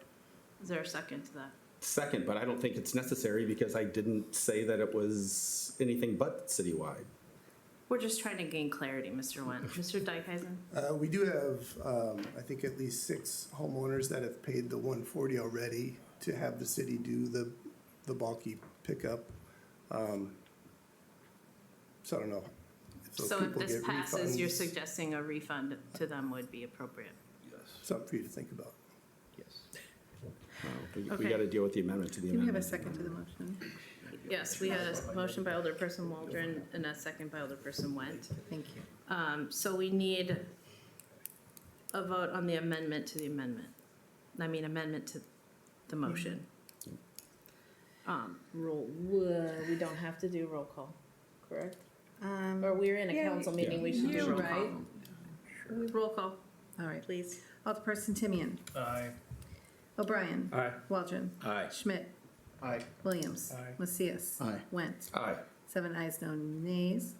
Is there a second to that? Second, but I don't think it's necessary because I didn't say that it was anything but citywide. We're just trying to gain clarity, Mr. Went. Mr. Dykheisen? We do have, I think, at least 6 homeowners that have paid the $140 already to have the city do the bulky pickup. So I don't know. those So if people this get passes, you're refunds. suggesting a refund to them would be appropriate? Something for you to think about. We Okay. got to deal with the amendment to the Can we have a amendment. second to the motion? Yes, we had a motion by Alderperson Waldron and a second by Alderperson Went. Thank you. So we need a vote on the amendment to the amendment. I mean, amendment to the motion. We don't have to do roll call, correct? Or we're in a yeah, council meeting, we should do you're roll call. right. Roll call, All right. please. Alderperson Timian. Aye. O'Brien. Aye. Waldron. Aye. Schmidt. Aye. Williams. Aye. Macias. Aye. Went. Aye. 7 ayes, no nays.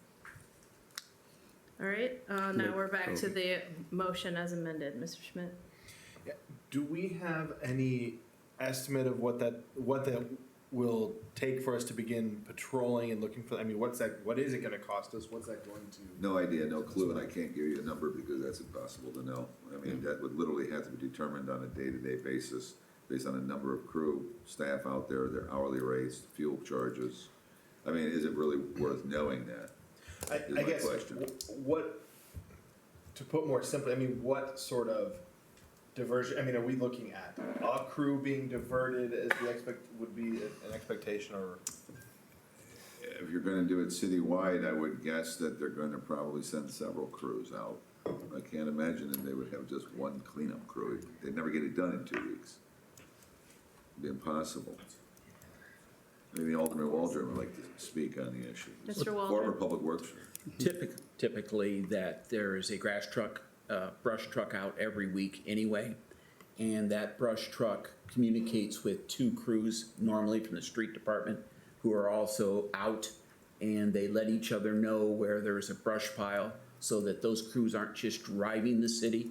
All right, now we're back to the motion as amended. Mr. Schmidt? Do we have any estimate of what that will take for us to begin patrolling and looking for, I mean, what is it gonna cost us? What's that going to? No idea, no clue, and I can't give you a number because that's impossible to know. I mean, that would literally have to be determined on a day-to-day basis, based on a number of crew, staff out there, their hourly rates, fuel charges. I mean, is it really worth knowing that? Is I my guess, question. what, to put more simply, I mean, what sort of diversion, I mean, are we looking at a crew being diverted as would be an expectation, or? If you're gonna do it citywide, I would guess that they're gonna probably send several crews out. I can't imagine that they would have just one cleanup crew. They'd never get it done in 2 weeks. It'd be impossible. Maybe Alderman Waldron would like to speak on the issue. Mr. Former Waldron? Public Works. Typically, that there is a brush truck out every week anyway, and that brush truck communicates with 2 crews, normally from the street department, who are also out, and they let each other know where there's a brush pile, so that those crews aren't just driving the city,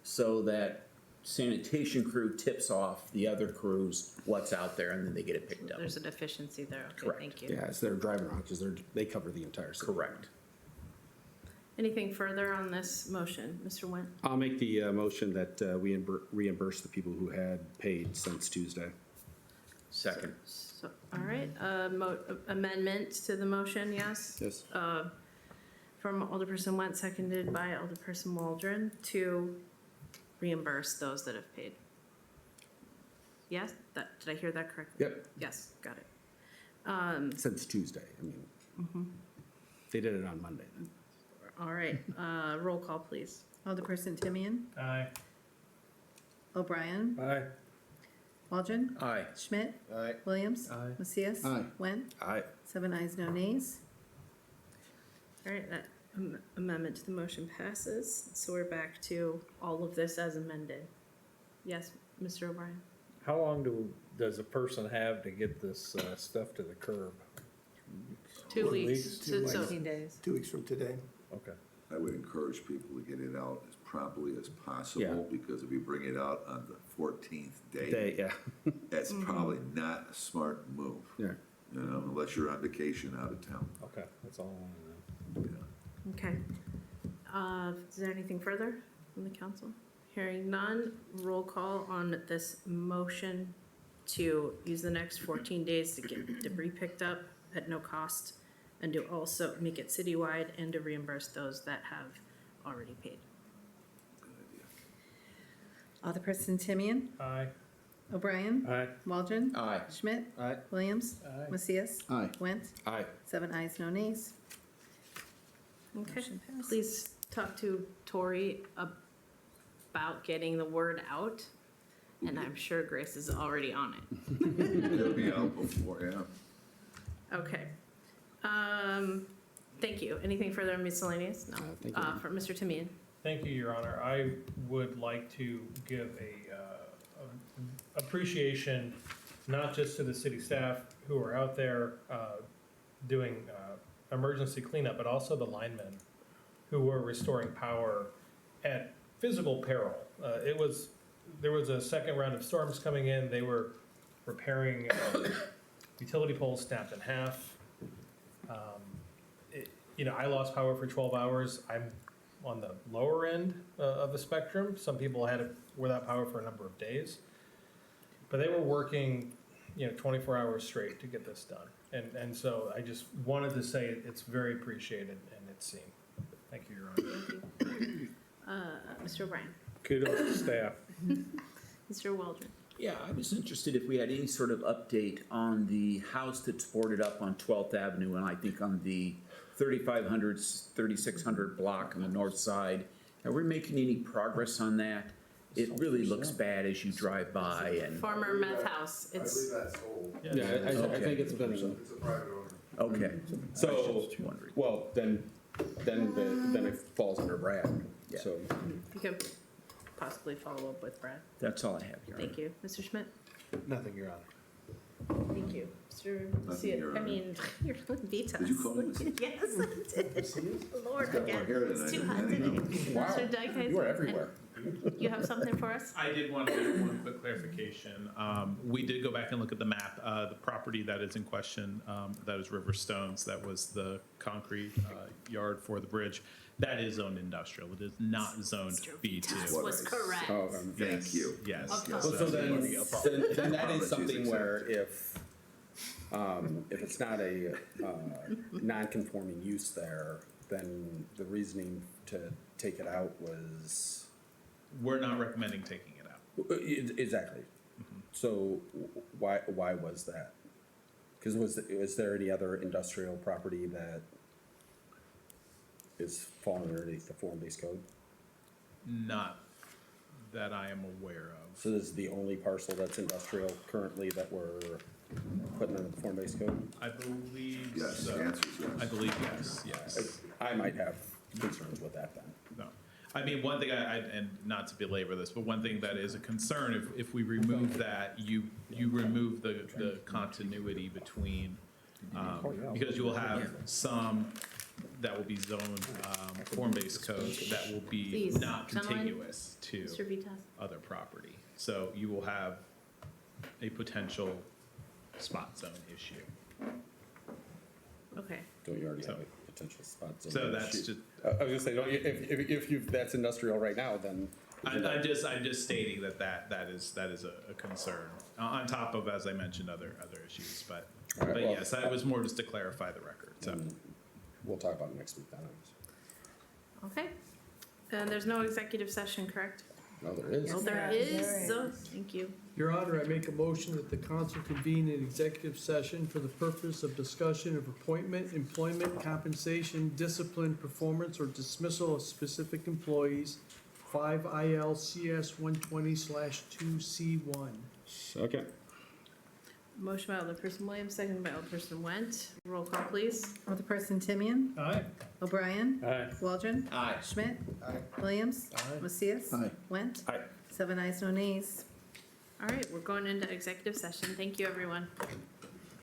so that sanitation crew tips off the other crews what's out there, and then they get it picked up. There's a deficiency there. Okay, Correct. thank you. Yeah, it's their driving around, because they cover the entire city. Correct. Anything further on this motion? Mr. Went? I'll make the motion that we reimburse the people who had paid since Tuesday. Second. So, all right, amendment to the motion, yes? Yes. From Alderperson Went, seconded by Alderperson Waldron, to reimburse those that have paid. Yes, did I hear that correctly? Yep. Yes, got it. Since Tuesday, I mean. They did it on Monday then. All right, roll call, please. Alderperson Timian? Aye. O'Brien? Aye. Waldron? Aye. Schmidt? Aye. Williams? Aye. Macias? Aye. Went? Aye. 7 ayes, no nays. All right, that amendment to the motion passes. So we're back to all of this as amended. Yes, Mr. O'Brien? How long does a person have to get this stuff to the curb? 2 2 weeks. weeks, 2 weeks. 14 days. 2 weeks from today. Okay. I would encourage people to get it out as promptly as Yeah. possible, because if you bring it out on the 14th Day, yeah. that's probably not a smart move. Yeah. You know, unless you're on vacation out of town. Okay, that's all I wanted to know. Yeah. Okay. Is there anything further from the council? Hearing none, roll call on this motion to use the next 14 days to get debris picked up at no cost, and to also make it citywide, and to reimburse those that have already paid. Alderperson Timian? Aye. O'Brien? Aye. Waldron? Aye. Schmidt? Aye. Williams? Aye. Macias? Aye. Went? Aye. 7 ayes, no nays. Okay, Motion passes. please talk to Tori about getting the word out, and I'm sure Grace is already on it. It'll be out before, yeah. Okay. Thank you. Anything further on miscellaneous? No. Thank you. For Mr. Timian. Thank you, Your Honor. I would like to give a appreciation, not just to the city staff who are out there doing emergency cleanup, but also the linemen who were restoring power at physical peril. There was a second round of storms coming in. They were repairing utility poles snapped in half. I lost power for 12 hours. I'm on the lower end of the spectrum. Some people had it without power for a number of days. But they were working, 24 hours straight to get this done. And so I just wanted to say it's very appreciated and it's seen. Thank you, Your Honor. Mr. O'Brien. Kudos to staff. Mr. Waldron. Yeah, I was interested if we had any sort of update on the house that's boarded up on 12th Avenue, and I think on the 3500, 3600 block on the north side. Are we making any progress on that? It really looks bad as you drive by, and, Former meth house. I It's, believe that's sold. Yeah, I think it's been, It's a private owner. okay. So- I was just wondering. well, then it falls under Brad, Yeah. so. you can possibly follow up with Brad. That's all I have, Your Honor. Thank you. Mr. Schmidt? Nothing, Your Honor. Thank you. Mr. Nothing, Your I Honor. mean, you're beat us. Did you call me? Yes, I did. Lord, got more again. hair than It's I too did. hot today. Wow, Mr. Dykes? you are everywhere. You have something for us? I did want to make one quick clarification. We did go back and look at the map. The property that is in question, that is River Stones, that was the concrete yard for the bridge. That is zoned industrial. It is not zoned B2. Was correct. Oh, Thank you. Yes. Well, so then that is something Apologies where if it's not a non-conforming use there, then the reasoning to take it out was, We're not recommending taking it out. Exactly. So why was that? Because was there any other industrial property that is falling underneath the form-based code? Not that I am aware of. So this is the only parcel that's industrial currently that we're putting under the form-based code? I believe Yes, so. the answer is yes. I believe yes. I might have concerns with that then. No. I mean, one thing and not to belabor this, but one thing that is a concern, if we remove that, you remove the continuity between, because you will have some that will be zoned, form-based code that will be Please, not gentlemen. contiguous to Mr. Vitas. other property. So you will have a potential spot zone issue. Okay. Don't you already So- have a potential spot zone? So that's issue? just, I was gonna say, don't you, if you, that's industrial right now, then. I'm just stating that is a concern, on top of, as I mentioned, other issues, but All right, well, yes, that was more just to clarify the record, so. We'll talk about it next week then. Okay. And there's no executive session, correct? No, there is. Oh, there is. Oh, thank you. Your Honor, I make a motion that the council convene an executive session for the purpose of discussion of appointment, employment, compensation, discipline, performance, or dismissal of specific employees, 5 ILCS 120/2C1. Okay. Motion by Alderperson Williams, seconded by Alderperson Went. Roll call, please. Alderperson Timian? Aye. O'Brien? Aye. Waldron? Aye. Schmidt? Aye. Williams? Aye. Macias? Aye. Went? Aye. 7 ayes, no nays. All right, we're going into executive session. Thank you, everyone.